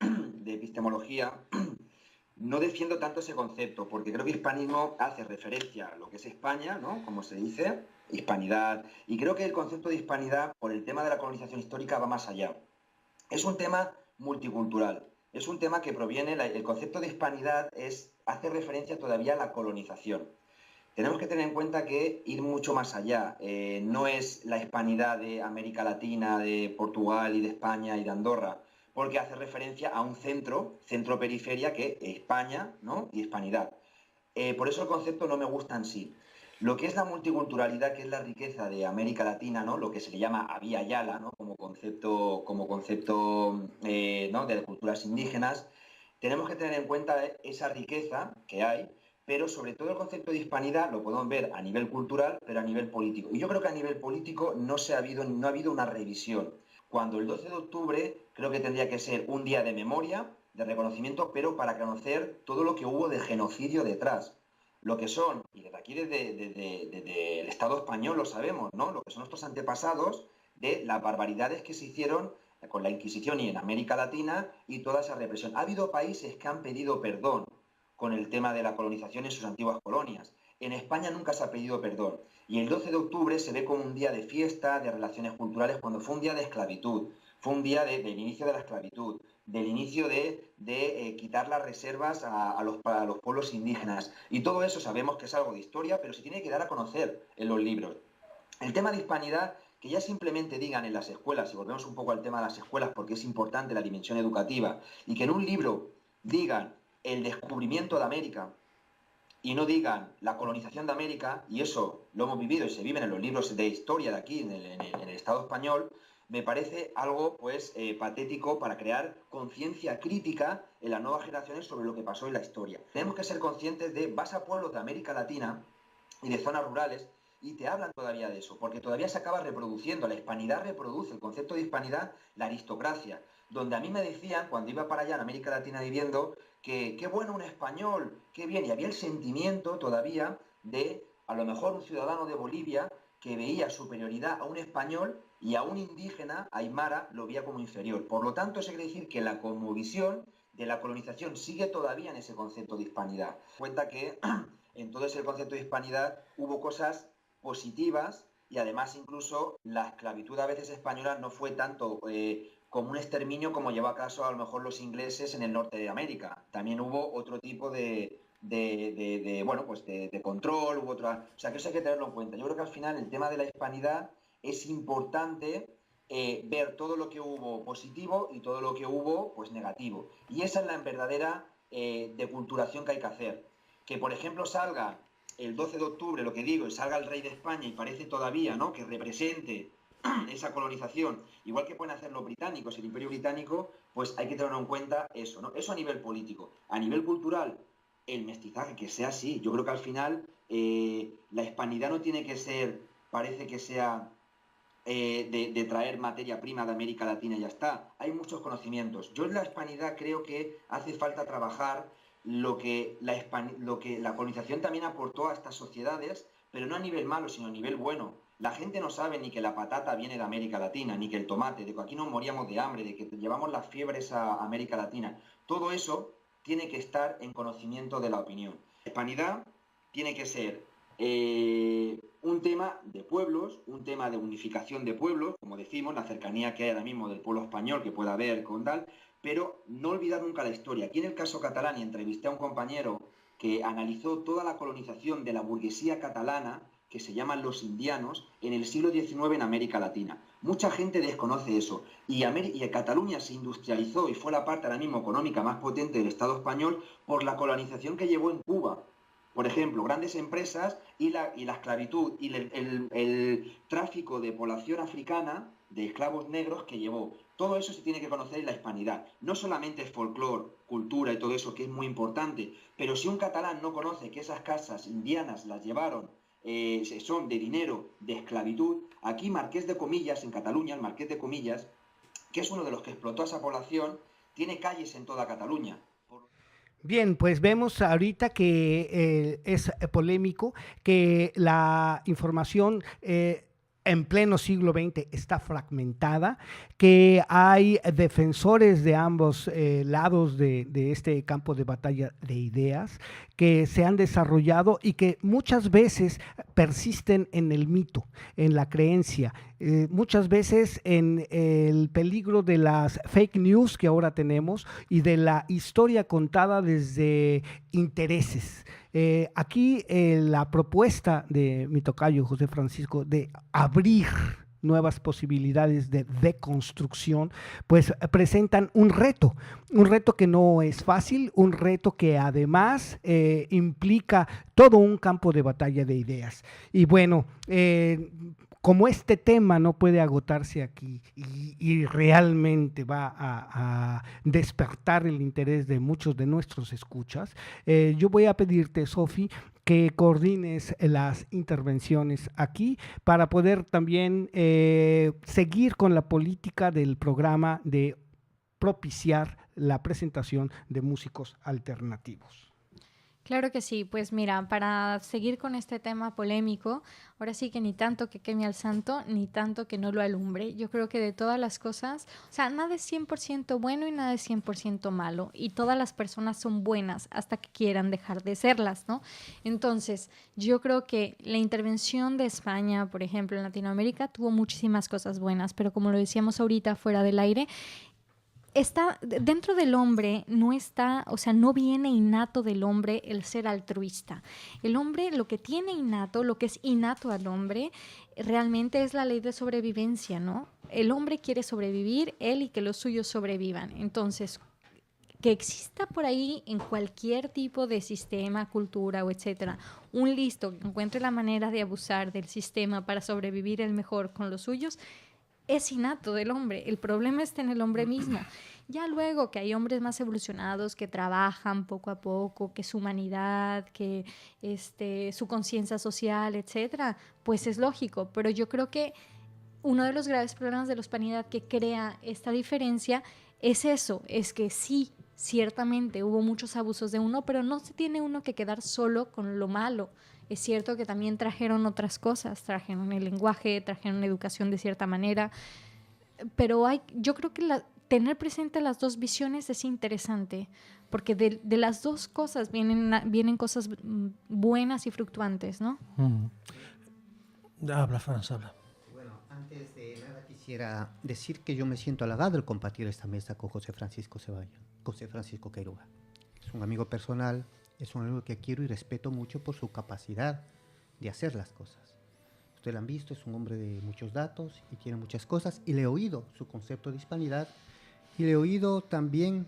epistemología, no defiendo tanto ese concepto, porque creo que hispanismo hace referencia a lo que es España, ¿no? Como se dice, hispanidad. Y creo que el concepto de hispanidad, por el tema de la colonización histórica, va más allá. Es un tema multicultural. Es un tema que proviene, el concepto de hispanidad hace referencia todavía a la colonización. Tenemos que tener en cuenta que ir mucho más allá. No es la hispanidad de América Latina, de Portugal y de España y de Andorra, porque hace referencia a un centro-periferia que es España, ¿no? Y hispanidad. Por eso el concepto no me gusta en sí. Lo que es la multiculturalidad, que es la riqueza de América Latina, ¿no? Lo que se le llama Avia Yala, ¿no? Como concepto ¿no? de culturas indígenas, tenemos que tener en cuenta esa riqueza que hay, pero sobre todo el concepto de hispanidad lo podemos ver a nivel cultural, pero a nivel político. Y yo creo que a nivel político no ha habido una revisión. Cuando el 12 de octubre creo que tendría que ser un día de memoria, de reconocimiento, pero para conocer todo lo que hubo de genocidio detrás. Lo que son, y desde aquí, desde el Estado español lo sabemos, ¿no? Lo que son nuestros antepasados, de las barbaridades que se hicieron con la Inquisición y en América Latina y toda esa represión. Ha habido países que han pedido perdón con el tema de la colonización en sus antiguas colonias. En España nunca se ha pedido perdón. Y el 12 de octubre se ve como un día de fiesta, de relaciones culturales, cuando fue un día de esclavitud. fue un día del inicio de la esclavitud, del inicio de quitar las reservas a los pueblos indígenas. Y todo eso sabemos que es algo de historia, pero se tiene que dar a conocer en los libros. El tema de hispanidad, que ya simplemente digan en las escuelas, y volvemos un poco al tema de las escuelas porque es importante la dimensión educativa, y que en un libro digan el descubrimiento de América y no digan la colonización de América, y eso lo hemos vivido y se vive en los libros de historia de aquí, en el Estado español, me parece algo pues patético para crear conciencia crítica en las nuevas generaciones sobre lo que pasó en la historia. Tenemos que ser conscientes de, vas a pueblos de América Latina y de zonas rurales y te hablan todavía de eso, porque todavía se acaba reproduciendo, la hispanidad reproduce, el concepto de hispanidad, la aristocracia, donde a mí me decían, cuando iba para allá en América Latina viviendo, que qué bueno un español, qué bien, y había el sentimiento todavía de, a lo mejor un ciudadano de Bolivia, que veía superioridad a un español y a un indígena, aymara, lo veía como inferior. Por lo tanto, eso quiere decir que la cosmovisión de la colonización sigue todavía en ese concepto de hispanidad. Cuenta que en todo ese concepto de hispanidad hubo cosas positivas y además incluso la esclavitud a veces española no fue tanto como un exterminio como llevó a caso a lo mejor los ingleses en el norte de América. También hubo otro tipo de control, hubo otra... O sea, que eso hay que tenerlo en cuenta. Yo creo que al final el tema de la hispanidad es importante ver todo lo que hubo positivo y todo lo que hubo pues negativo. Y esa es la verdadera deculturación que hay que hacer. Que, por ejemplo, salga el 12 de octubre, lo que digo, y salga el rey de España y parece todavía, ¿no?, que represente esa colonización, igual que pueden hacer los británicos, el Imperio Británico, pues hay que tener en cuenta eso, ¿no? Eso a nivel político. A nivel cultural, el mestizaje, que sea así. Yo creo que al final la hispanidad no tiene que ser, parece que sea de traer materia prima de América Latina y ya está. Hay muchos conocimientos. Yo en la hispanidad creo que hace falta trabajar lo que la colonización también aportó a estas sociedades, pero no a nivel malo, sino a nivel bueno. La gente no sabe ni que la patata viene de América Latina, ni que el tomate, de que aquí nos moríamos de hambre, de que llevamos las fiebres a América Latina. Todo eso tiene que estar en conocimiento de la opinión. La hispanidad tiene que ser un tema de pueblos, un tema de unificación de pueblos, como decimos, la cercanía que hay ahora mismo del pueblo español que pueda haber con tal, pero no olvidar nunca la historia. Aquí en el caso catalán, y entrevisté a un compañero que analizó toda la colonización de la burguesía catalana, que se llaman los indianos, en el siglo XIX en América Latina. Mucha gente desconoce eso. Y Cataluña se industrializó y fue la parte ahora mismo económica más potente del Estado español por la colonización que llevó en Cuba. Por ejemplo, grandes empresas y la esclavitud y el tráfico de población africana, de esclavos negros que llevó. Todo eso se tiene que conocer en la hispanidad. No solamente es folclore, cultura y todo eso, que es muy importante, pero si un catalán no conoce que esas casas indianas las llevaron, son de dinero, de esclavitud, aquí Marqués de Comillas, en Cataluña, el Marqués de Comillas, que es uno de los que explotó a esa población, tiene calles en toda Cataluña. Bien, pues vemos ahorita que es polémico, que la información en pleno siglo XX está fragmentada, que hay defensores de ambos lados de este campo de batalla de ideas que se han desarrollado y que muchas veces persisten en el mito, en la creencia, muchas veces en el peligro de las fake news que ahora tenemos y de la historia contada desde intereses. Aquí la propuesta de mi tocayo José Francisco de abrir nuevas posibilidades de deconstrucción, pues presentan un reto que no es fácil, un reto que además implica todo un campo de batalla de ideas. Y bueno, como este tema no puede agotarse aquí y realmente va a despertar el interés de muchos de nuestros escuchas, yo voy a pedirte, Sofi, que coordines las intervenciones aquí para poder también seguir con la política del programa de propiciar la presentación de músicos alternativos. Claro que sí, pues mira, para seguir con este tema polémico, ahora sí que ni tanto que queme al santo, ni tanto que no lo alumbre. Yo creo que de todas las cosas, o sea, nada es 100% bueno y nada es 100% malo, y todas las personas son buenas hasta que quieran dejar de serlas, ¿no? Entonces, yo creo que la intervención de España, por ejemplo, en Latinoamérica, tuvo muchísimas cosas buenas, pero como lo decíamos ahorita fuera del aire, está dentro del hombre, no está, o sea, no viene innato del hombre el ser altruista. El hombre, lo que tiene innato, lo que es innato al hombre, realmente es la ley de sobrevivencia, ¿no? El hombre quiere sobrevivir, él y que los suyos sobrevivan. Entonces, que exista por ahí en cualquier tipo de sistema, cultura o etcétera, un listo que encuentre la manera de abusar del sistema para sobrevivir el mejor con los suyos, es innato del hombre. El problema está en el hombre mismo. Ya luego que hay hombres más evolucionados que trabajan poco a poco, que su humanidad, que su conciencia social, etcétera, pues es lógico. Pero yo creo que uno de los graves problemas de la hispanidad que crea esta diferencia es eso, es que sí, ciertamente hubo muchos abusos de uno, pero no se tiene uno que quedar solo con lo malo. Es cierto que también trajeron otras cosas, trajeron el lenguaje, trajeron educación de cierta manera, pero yo creo que tener presente las dos visiones es interesante, porque de las dos cosas vienen cosas buenas y fluctuantes, ¿no? Habla, Franz, habla. Bueno, antes de nada quisiera decir que yo me siento halagado al compartir esta mesa con José Francisco Queiroga. Es un amigo personal, es un amigo que quiero y respeto mucho por su capacidad de hacer las cosas. Ustedes lo han visto, es un hombre de muchos datos y tiene muchas cosas, y le he oído su concepto de hispanidad y le he oído también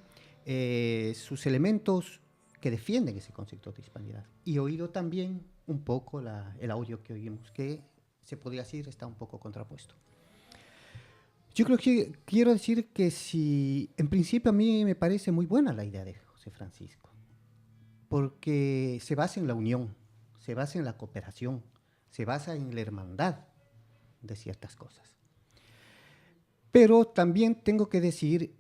sus elementos que defienden ese concepto de hispanidad. Y he oído también un poco el audio que oímos, que se podría decir está un poco contrapuesto. Yo creo que quiero decir que en principio a mí me parece muy buena la idea de José Francisco, porque se basa en la unión, se basa en la cooperación, se basa en la hermandad de ciertas cosas. Pero también tengo que decir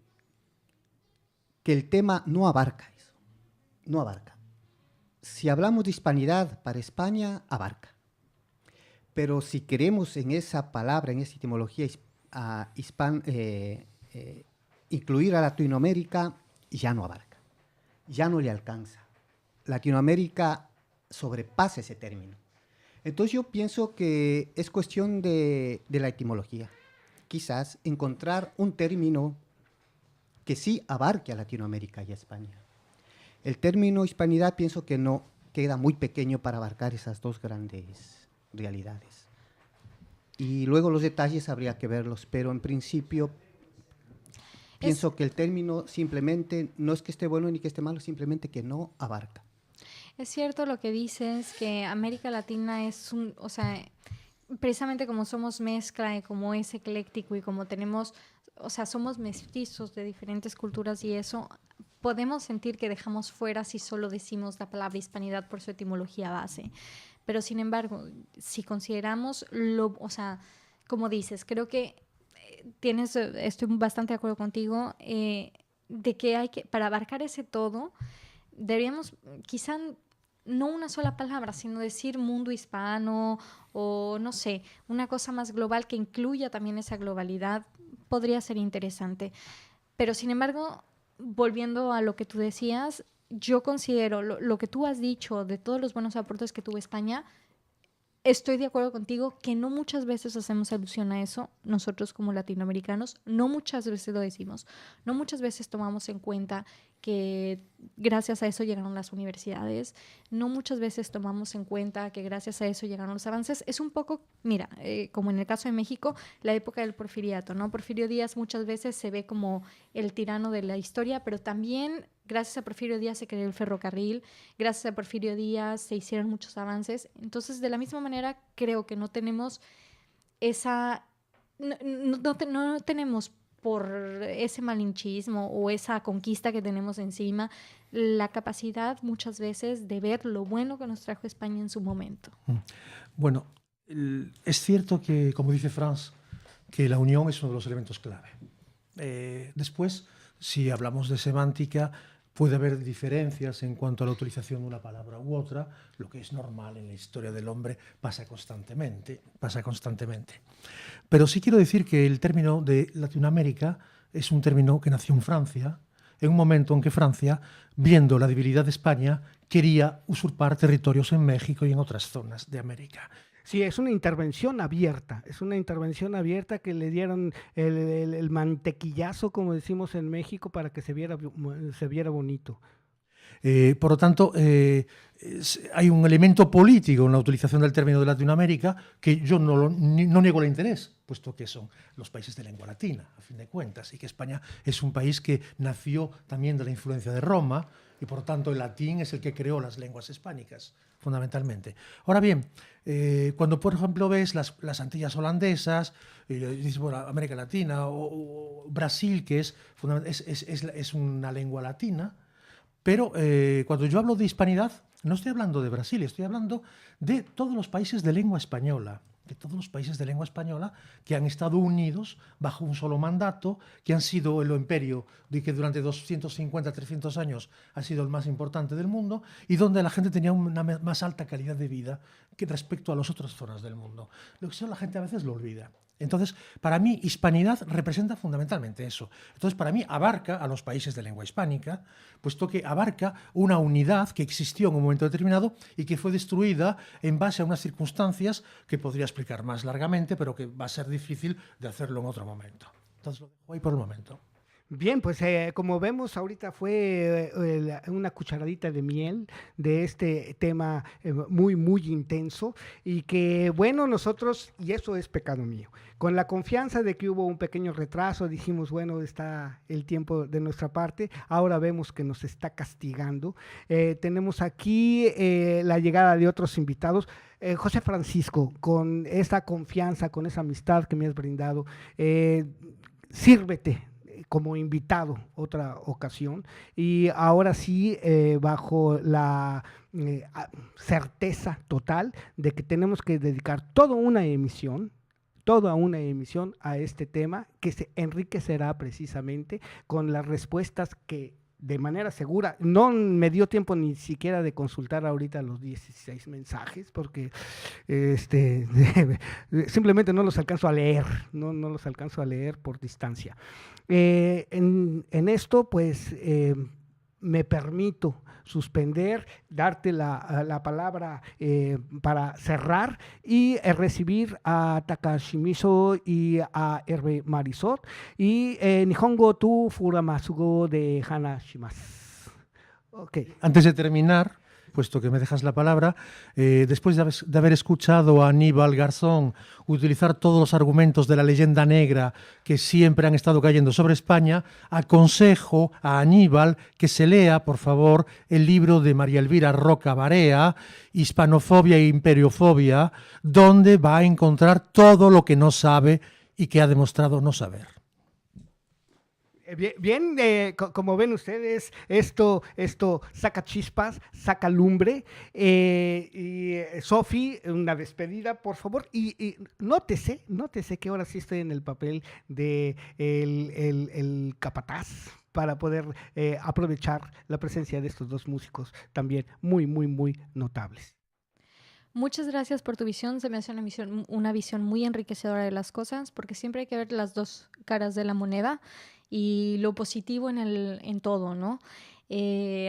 que el tema no abarca eso, no abarca. Si hablamos de hispanidad para España, abarca. Pero si queremos en esa palabra, en esa etimología, incluir a Latinoamérica, ya no abarca, ya no le alcanza. Latinoamérica sobrepasa ese término. Entonces yo pienso que es cuestión de la etimología. Quizás encontrar un término que sí abarque a Latinoamérica y a España. El término hispanidad pienso que no queda muy pequeño para abarcar esas dos grandes realidades. Y luego los detalles habría que verlos, pero en principio pienso que el término simplemente no es que esté bueno ni que esté malo, simplemente que no abarca. Es cierto lo que dices, que América Latina es o sea, precisamente como somos mezcla y como es ecléctico y como tenemos, o sea, somos mestizos de diferentes culturas y eso, podemos sentir que dejamos fuera si solo decimos la palabra hispanidad por su etimología base. Pero sin embargo, si consideramos o sea, como dices, creo que estoy bastante de acuerdo contigo, de que para abarcar ese todo, deberíamos quizá no una sola palabra, sino decir mundo hispano o no sé, una cosa más global que incluya también esa globalidad, podría ser interesante. Pero sin embargo, volviendo a lo que tú decías, yo considero lo que tú has dicho de todos los buenos aportes que tuvo España, estoy de acuerdo contigo que no muchas veces hacemos alusión a eso, nosotros como latinoamericanos, no muchas veces lo decimos, no muchas veces tomamos en cuenta que gracias a eso llegaron las universidades, no muchas veces tomamos en cuenta que gracias a eso llegaron los avances. Es un poco, mira, como en el caso de México, la época del porfiriato, ¿no? Porfirio Díaz muchas veces se ve como el tirano de la historia, pero también gracias a Porfirio Díaz se creó el ferrocarril, gracias a Porfirio Díaz se hicieron muchos avances. Entonces, de la misma manera, creo que no tenemos no tenemos por ese malinchismo o esa conquista que tenemos encima, la capacidad muchas veces de ver lo bueno que nos trajo España en su momento. Bueno, es cierto que, como dice Franz, que la unión es uno de los elementos clave. Después, si hablamos de semántica, Puede haber diferencias en cuanto a la utilización de una palabra u otra, lo que es normal en la historia del hombre, pasa constantemente. Pero sí quiero decir que el término de Latinoamérica es un término que nació en Francia, en un momento en que Francia, viendo la debilidad de España, quería usurpar territorios en México y en otras zonas de América. Sí, es una intervención abierta, que le dieron el mantequillazo, como decimos en México, para que se viera bonito. Por lo tanto, hay un elemento político en la utilización del término de Latinoamérica que yo no niego el interés, puesto que son los países de lengua latina, a fin de cuentas, y que España es un país que nació también de la influencia de Roma, y por lo tanto el latín es el que creó las lenguas hispánicas, fundamentalmente. Ahora bien, cuando por ejemplo ves las Antillas holandesas, dices, bueno, América Latina o Brasil, que es una lengua latina, pero cuando yo hablo de hispanidad, no estoy hablando de Brasil, estoy hablando de todos los países de lengua española, que han estado unidos bajo un solo mandato, que han sido el imperio de que durante 250, 300 años ha sido el más importante del mundo y donde la gente tenía una más alta calidad de vida que respecto a las otras zonas del mundo. Lo que la gente a veces lo olvida. Entonces, para mí, hispanidad representa fundamentalmente eso. Entonces, para mí, abarca a los países de lengua hispánica, puesto que abarca una unidad que existió en un momento determinado y que fue destruida en base a unas circunstancias que podría explicar más largamente, pero que va a ser difícil de hacerlo en otro momento. Entonces, lo dejo ahí por el momento. Bien, pues como vemos ahorita fue una cucharadita de miel de este tema muy, muy intenso y que, bueno, nosotros, y eso es pecado mío, con la confianza de que hubo un pequeño retraso, dijimos, bueno, está el tiempo de nuestra parte, ahora vemos que nos está castigando. Tenemos aquí la llegada de otros invitados. José Francisco, con esa confianza, con esa amistad que me has brindado, sírvete como invitado otra ocasión y ahora sí bajo la certeza total de que tenemos que dedicar toda una emisión a este tema que se enriquecerá precisamente con las respuestas que de manera segura, no me dio tiempo ni siquiera de consultar ahorita los 16 mensajes porque simplemente no los alcanzo a leer, no los alcanzo a leer por distancia. En esto, pues, me permito suspender, darte la palabra para cerrar y recibir a Takashimiso y a Hervé Marisol y Nihongo tu Furamasugo de Hanashimasu. Okay. Antes de terminar, puesto que me dejas la palabra, después de haber escuchado a Aníbal Garzón utilizar todos los argumentos de la leyenda negra que siempre han estado cayendo sobre España, aconsejo a Aníbal que se lea, por favor, el libro de María Elvira Roca Barea, Hispanofobia e Imperiofobia, donde va a encontrar todo lo que no sabe y que ha demostrado no saber. Bien, como ven ustedes, esto saca chispas, saca lumbre. Y Sofi, una despedida, por favor. Y nótese que ahora sí estoy en el papel de el capataz para poder aprovechar la presencia de estos dos músicos también muy, muy, muy notables. Muchas gracias por tu visión. Se me hace una visión muy enriquecedora de las cosas, porque siempre hay que ver las dos caras de la moneda y lo positivo en todo, ¿no?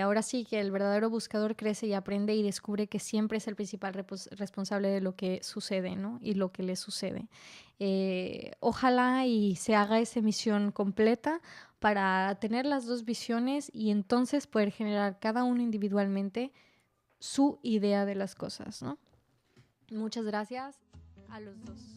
Ahora sí que el verdadero buscador crece y aprende y descubre que siempre es el principal responsable de lo que sucede, ¿no? Y lo que le sucede. Ojalá y se haga esa misión completa para tener las dos visiones y entonces poder generar cada uno individualmente su idea de las cosas, ¿no? Muchas gracias a los dos.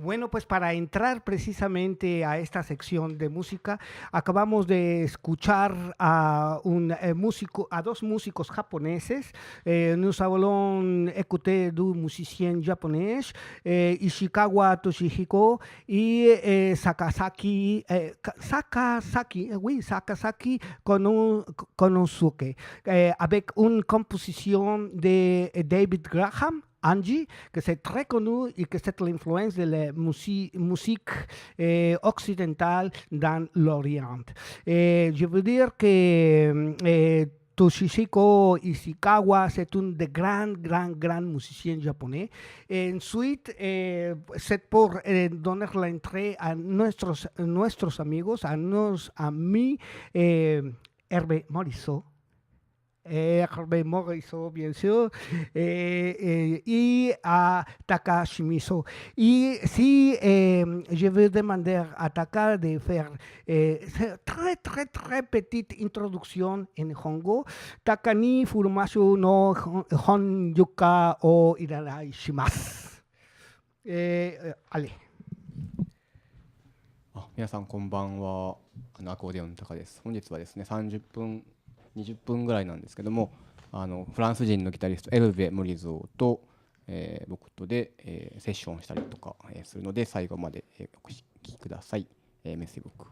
Bueno, pues para entrar precisamente a esta sección de música, acabamos de escuchar a dos músicos japoneses. Nous allons écouter du musicien japonais, Ishikawa Toshihiko et Sakasaki Konosuke, avec une composition de David Graham, Angie, que c'est très connu et que c'est l'influence de la musique occidentale dans l'Orient. Je veux dire que Toshihiko Ishikawa, c'est un des grands musiciens japonais. Et ensuite, c'est pour donner l'entrée à nuestros amigos, à nos amis, Hervé Morisot. Hervé Morisot, bien sûr, et à Taka Shimizu. Et si je veux demander à Taka de faire très petite introduction en Hongo, Taka ni furumashu no Honyuka o iranai shimasu. Allez. 皆さんこんばんは。アコーディオンの高です。本日はですね、30分20分ぐらいなんですけども、フランス人のギタリストエルヴェ・モリゾーと、僕とで、セッションしたりとか、するので、最後まで、お聞きください。メッセージ僕。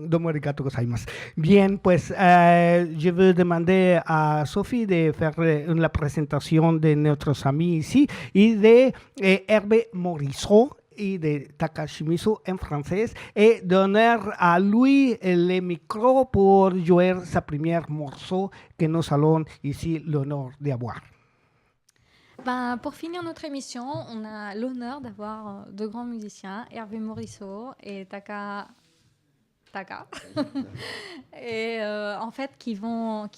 Domo arigato gozaimasu. Bien, pues je veux demander à Sophie de faire la présentation de nuestros amis ici et de Hervé Morisot y de Taka Shimizu en français et donner à lui le micro pour jouer sa première morceau que nous allons ici l'honneur d'avoir. Pour finir notre émission, on a l'honneur d'avoir deux grands musiciens, Hervé Morisot et Taka. Et en fait, qui vont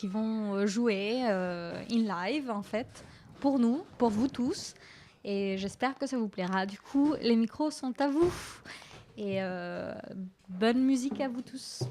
jouer in live, en fait, pour nous, pour vous tous. Et j'espère que ça vous plaira. Du coup, les micros sont à vous. Et bonne musique à vous tous.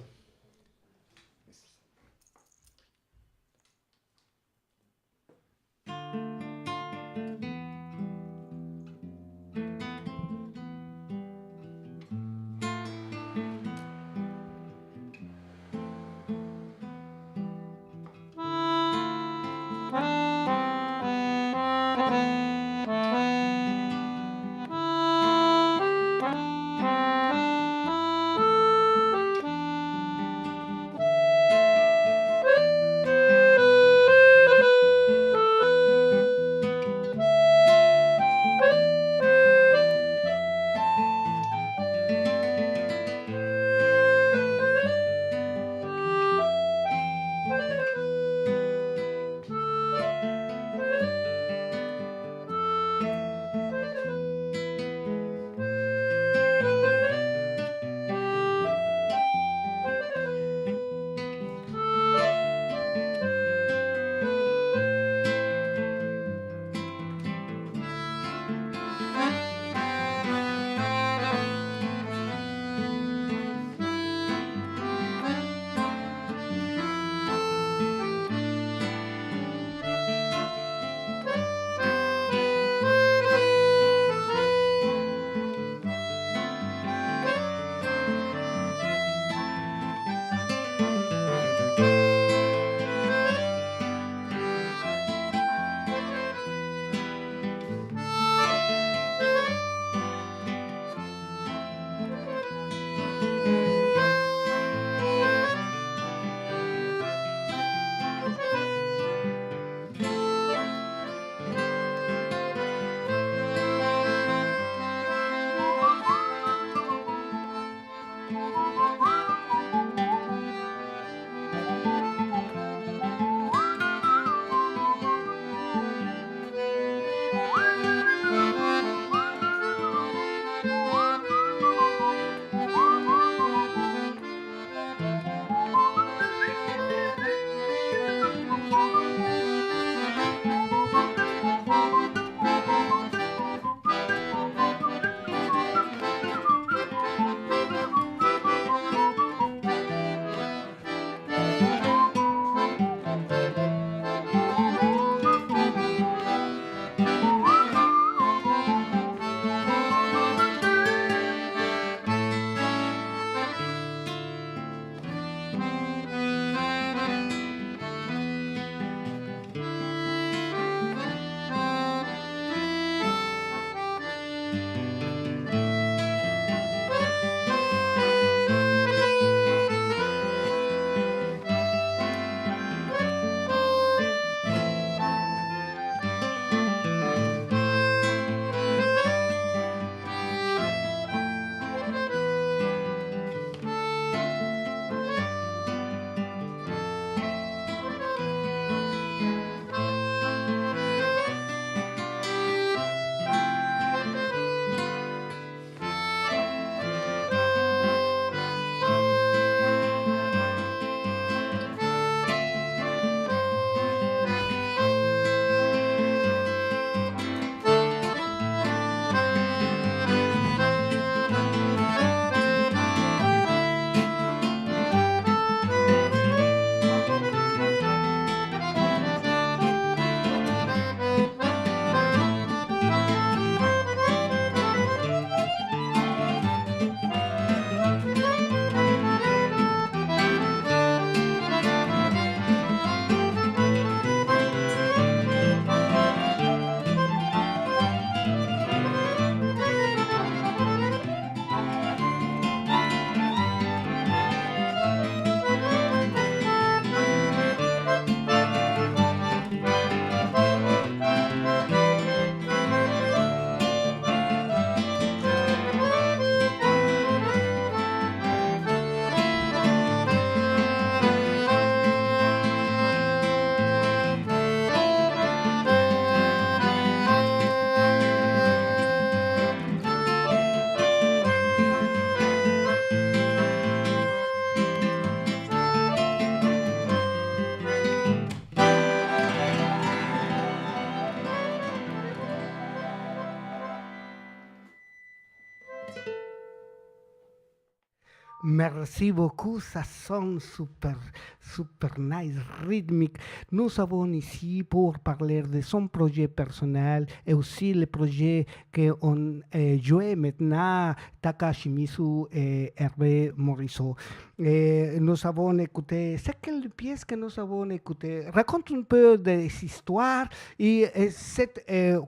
Merci beaucoup, ça sonne super, super nice, rythmique. Nous avons ici pour parler de son projet personnel et aussi le projet qu'on jouait maintenant, Takashi Mizu et Hervé Morisot. Nous avons écouté, c'est quelle pièce que nous avons écouté? Raconte un peu des histoires et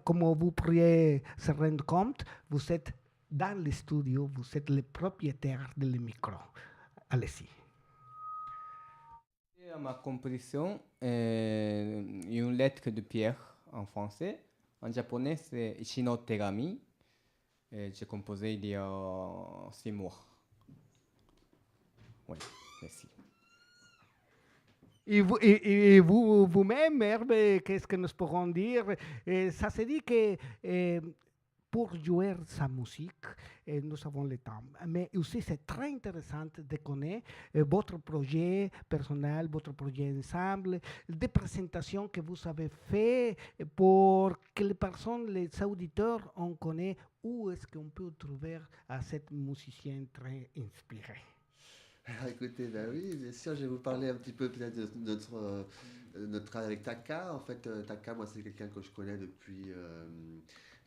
comme vous pourriez se rendre compte, vous êtes dans le studio, vous êtes le propriétaire du micro. Allez-y. Ma composition est une lettre de pierre en français. En japonais, c'est Ishi no Tegami. J'ai composé il y a 6 mois. Oui, merci. Et vous-même, Hervé, qu'est-ce que nous pourrons dire? Ça se dit que pour jouer sa musique, nous avons le temps. Mais aussi, c'est très intéressant de connaître votre projet personnel, votre projet ensemble, des présentations que vous avez fait pour que les personnes, les auditeurs, on connaît où est-ce qu'on peut trouver à cette musicien très inspiré. Alors écoutez, bah oui, bien sûr, je vais vous parler un petit peu peut-être de notre travail avec Taka. En fait, Taka, moi, c'est quelqu'un que je connais depuis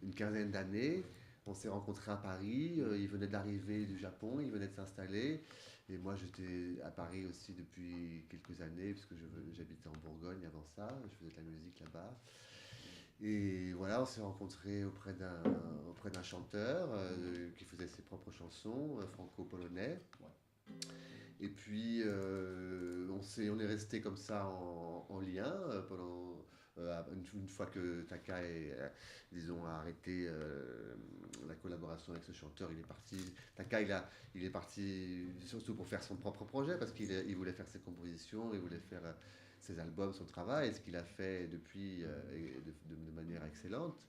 une quinzaine d'années. On s'est rencontrés à Paris. Il venait d'arriver du Japon, il venait de s'installer. Et moi, j'étais à Paris aussi depuis quelques années, puisque j'habitais en Bourgogne avant ça. Je faisais de la musique là-bas. Et voilà, on s'est rencontrés auprès d'un chanteur qui faisait ses propres chansons, franco-polonais. Et puis, on est resté comme ça en lien pendant une fois que Taka a arrêté la collaboration avec ce chanteur. Il est parti. Taka, il est parti surtout pour faire son propre projet parce qu'il voulait faire ses compositions, il voulait faire ses albums, son travail, ce qu'il a fait depuis de manière excellente.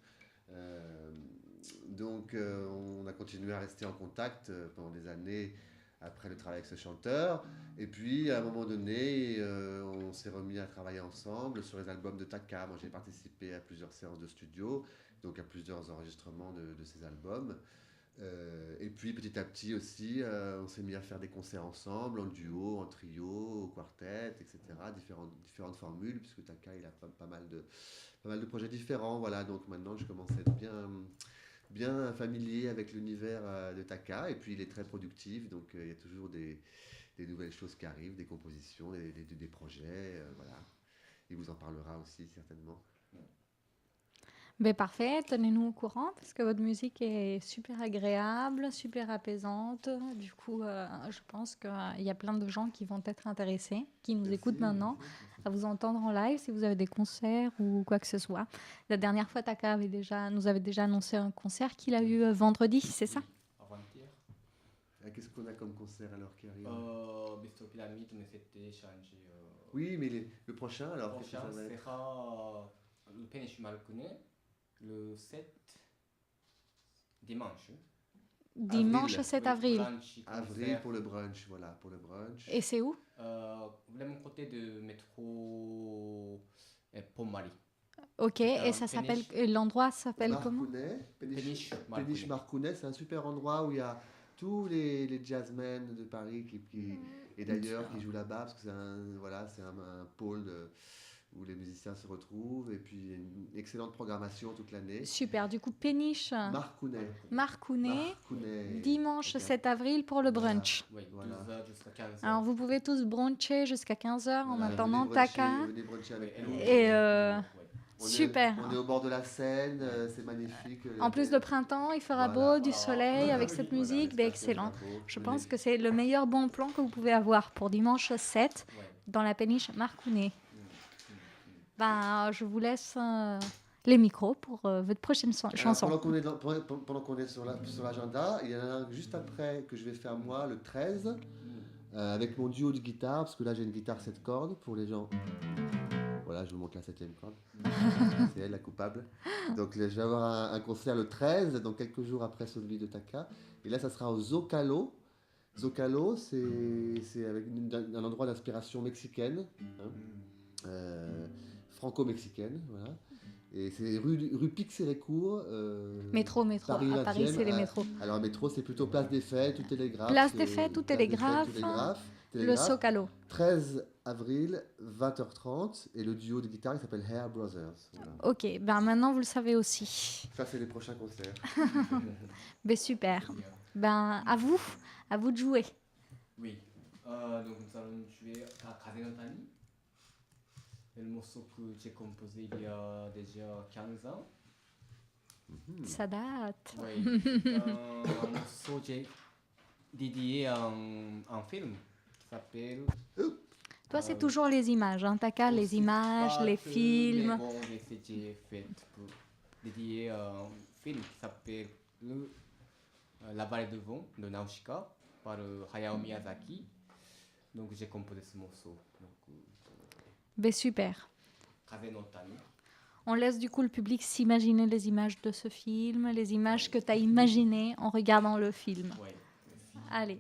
Donc, on a continué à rester en contact pendant des années après le travail avec ce chanteur. Et puis, à un moment donné, on s'est remis à travailler ensemble sur les albums de Taka. Moi, j'ai participé à plusieurs séances de studio, donc à plusieurs enregistrements de ces albums. Et puis, petit à petit aussi, on s'est mis à faire des concerts ensemble, en duo, en trio, au quartet, etc. Différentes formules, puisque Taka, il a pas mal de projets différents. Voilà, donc maintenant, je commence à être bien familier avec l'univers de Taka, et puis il est très productif, donc il y a toujours des nouvelles choses qui arrivent, des compositions, des projets, voilà. Il vous en parlera aussi certainement. Ben parfait, tenez-nous au courant parce que votre musique est super agréable, super apaisante. Du coup, je pense qu'il y a plein de gens qui vont être intéressés, qui nous écoutent maintenant, à vous entendre en live si vous avez des concerts ou quoi que ce soit. La dernière fois, Taka nous avait déjà annoncé un concert qu'il a eu vendredi, c'est ça? Avant-hier. Qu'est-ce qu'on a comme concert alors qui arrive? Bistro Pyramide, mais c'était changé. Oui, mais le prochain alors? Le prochain sera le Péniche Marcounet. Le 7 dimanche. Dimanche 7 avril. Avril pour le brunch, voilà, pour le brunch. Et c'est où? Vraiment côté de métro Pont-Marie. Ok, et ça s'appelle, l'endroit s'appelle comment? Péniche Marcounet, c'est un super endroit où il y a tous les jazzmen de Paris et d'ailleurs qui jouent là-bas, parce que c'est un pôle où les musiciens se retrouvent, et puis une excellente programmation toute l'année. Super, du coup, Péniche Marcounet, dimanche 7 avril pour le brunch. Oui, 12h jusqu'à 15h. Alors, vous pouvez tous bruncher jusqu'à 15h en attendant venez Taka. bruncher avec nous. Et super. On est au bord de la Seine, c'est magnifique. En plus, le printemps, il fera beau, du soleil, avec cette musique, excellent. Je pense que c'est le meilleur bon plan que vous pouvez avoir pour dimanche 7 dans la péniche Marcounet. Je vous laisse les micros pour votre prochaine chanson. Pendant qu'on est sur l'agenda, il y en a un juste après que je vais faire moi, le 13, avec mon duo de guitare, parce que là j'ai une guitare 7 cordes pour les gens. Voilà, je vous montre la 7e corde. C'est elle la coupable. Donc je vais avoir un concert le 13, donc quelques jours après celui de Taka. Et là, ça sera au Zocalo. Zocalo, c'est avec un endroit d'inspiration mexicaine. franco-mexicaine. Voilà. Et c'est rue Pix-et-Récourt. Métro. Paris À Paris, 20e. c'est les métros. Alors, métro, c'est plutôt Place des Fêtes ou Télégraphe. Place des Fêtes ou Télégraphe. Le Zocalo. 13 avril, 20h30. Et le duo de guitare, il s'appelle Hair Brothers. Voilà. Ok, ben maintenant vous le savez aussi. Ça, c'est les prochains concerts. Ben super. Ben à vous de jouer. Oui. Donc nous allons jouer à Kaze no Tani, le morceau que j'ai composé il y a déjà 15 ans. Ça date. Oui. Un morceau j'ai dédié à un film qui s'appelle... Toi, c'est toujours les images. Hein. T'as qu'à les images, les films. Mais bon, j'ai fait pour dédier à un film qui s'appelle La vallée de vent de Nausicaa par Hayao Miyazaki. Donc j'ai composé ce morceau. Ben super. Kaze no Tani. On laisse du coup le public s'imaginer les images de ce film, les images que tu as imaginées en regardant le film. Ouais. Allez.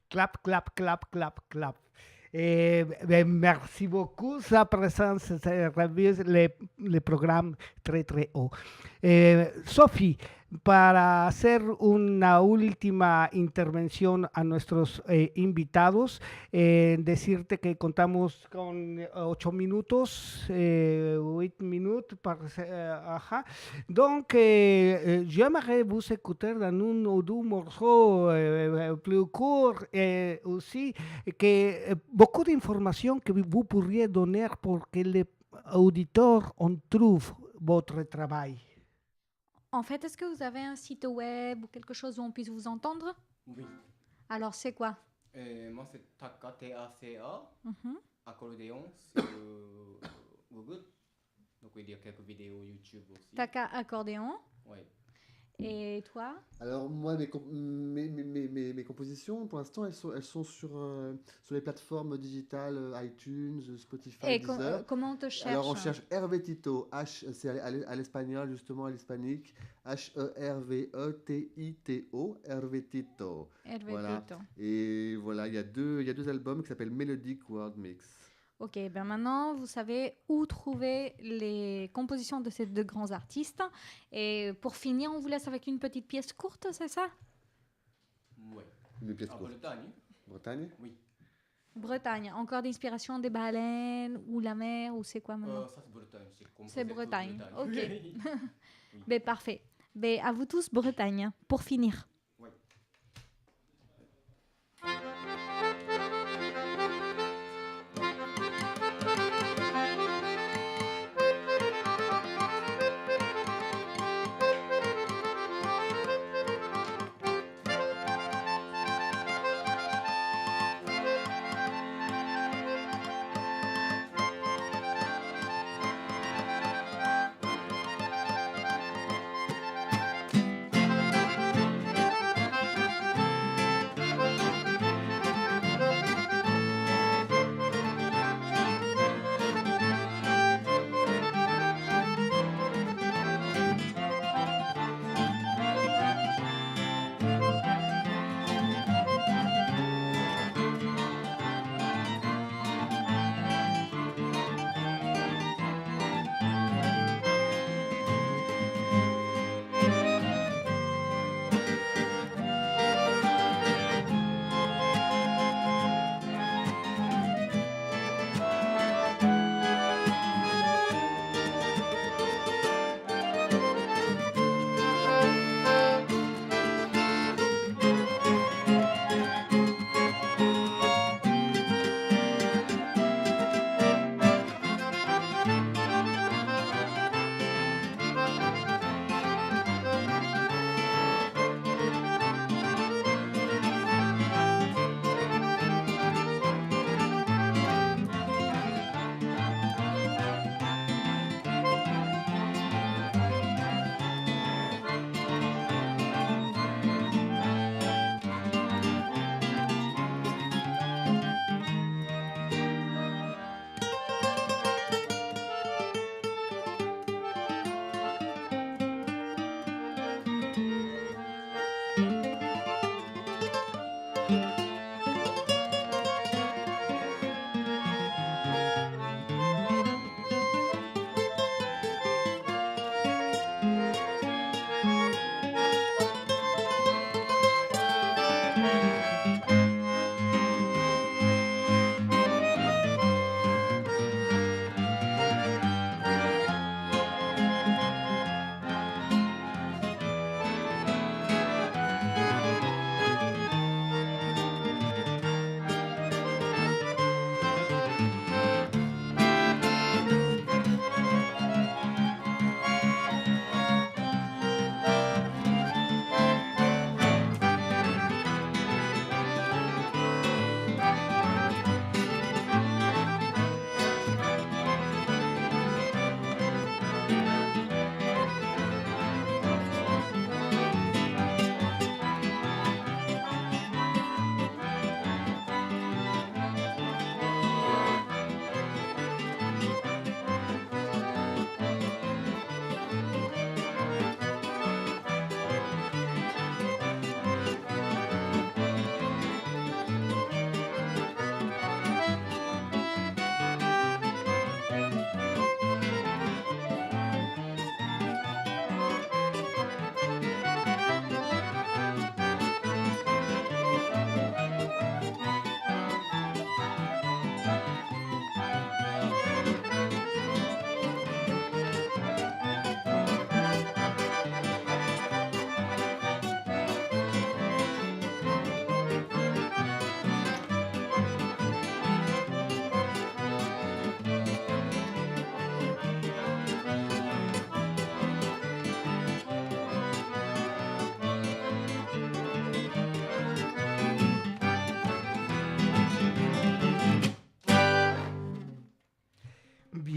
Clap, clap, clap, clap, clap. Merci beaucoup. Sa présence revise le programme très, très haut. Sophie, para hacer una última intervención a nuestros invitados, decirte que contamos con 8 minutos, 8 minutes ajá. Donc, j'aimerais vous écouter dans un ou deux morceaux plus courts aussi, que beaucoup d'informations que vous pourriez donner pour que les auditeurs on trouve votre travail. En fait, est-ce que vous avez un site web ou quelque chose où on puisse vous entendre? Oui. Alors, c'est quoi? Moi, c'est Taka, T-A-C-A, Mhm. accordéon sur Google. Donc, il y a quelques vidéos YouTube aussi. Taka accordéon. Oui. Et toi? Alors moi, mes compositions, pour l'instant, elles sont sur les plateformes digitales iTunes, Spotify, Et Deezer. comment on te cherche? Alors on cherche Hervé Tito, c'est à l'espagnol justement, à l'hispanique, Hervetito, Hervé Tito. Hervé Voilà. Tito. Et voilà, il y a deux albums qui s'appellent Melodic World Mix. Ok, ben maintenant vous savez où trouver les compositions de ces deux grands artistes. Et pour finir, on vous laisse avec une petite pièce courte, c'est ça? Oui. Une pièce Ah, courte. Bretagne? Bretagne. Oui. Bretagne, encore d'inspiration des baleines ou la mer ou c'est quoi maintenant? Ça, c'est Bretagne. C'est Bretagne. Ok. Oui. Ben parfait. Ben à vous tous Bretagne pour finir. Oui. Thank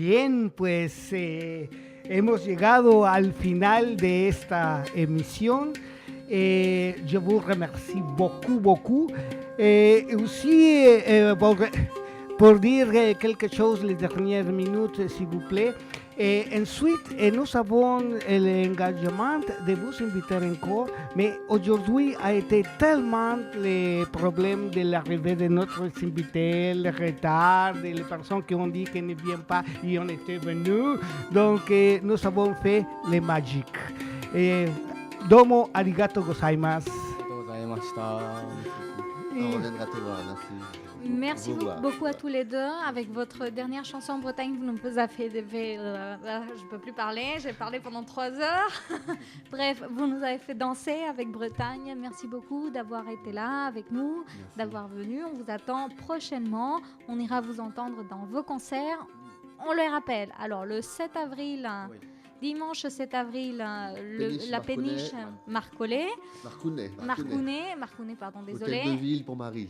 Bien, pues hemos llegado al final de esta émission. Je vous remercie beaucoup. Aussi, pour dire quelque chose les dernières minutes, s'il vous plaît. Ensuite, nous avons l'engagement de vous inviter encore, mais aujourd'hui a été tellement les problèmes de l'arrivée de notre invité, le retard, les personnes qui ont dit qu'elles ne viennent pas et on était venus. Donc, nous avons fait les magiques. Domo arigato gozaimasu. ありがとうございました。 On reviendra te voir, merci. Merci Au revoir. beaucoup à tous les deux. Avec votre dernière chanson en Bretagne, vous nous avez fait... je ne peux plus parler, j'ai parlé pendant 3 heures. Bref, vous nous avez fait danser avec Bretagne. Merci beaucoup d'avoir été là avec nous, d'avoir venu. On vous attend prochainement. On ira vous entendre dans vos concerts. On le rappelle, alors le 7 avril... Oui. Dimanche 7 avril, la péniche Marcounet. Marcounet, pardon, désolé. Hôtel de ville pour Marie.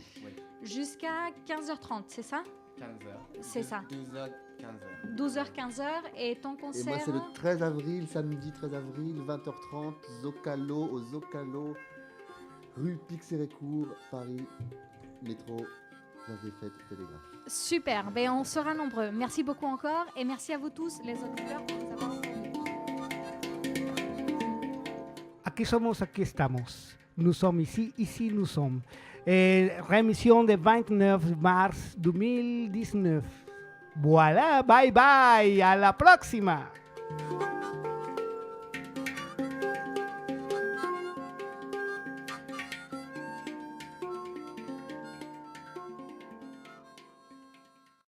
Jusqu'à 15h30, c'est ça 15h. C'est ça. 12h, 15h. 12h, 15h. Et ton Et concert moi, c'est le 13 avril, samedi 13 avril, 20h30, au Zocalo, rue Pix-et-Récourt, Paris, métro, place des Fêtes, Télégraphe. Super, ben on sera nombreux. Merci beaucoup encore et merci à vous tous, les auditeurs, pour nous avoir entendus. Aquí somos, aquí estamos. Nous sommes ici nous sommes. Réémission de 29 mars 2019. Voilà, bye bye, à la próxima.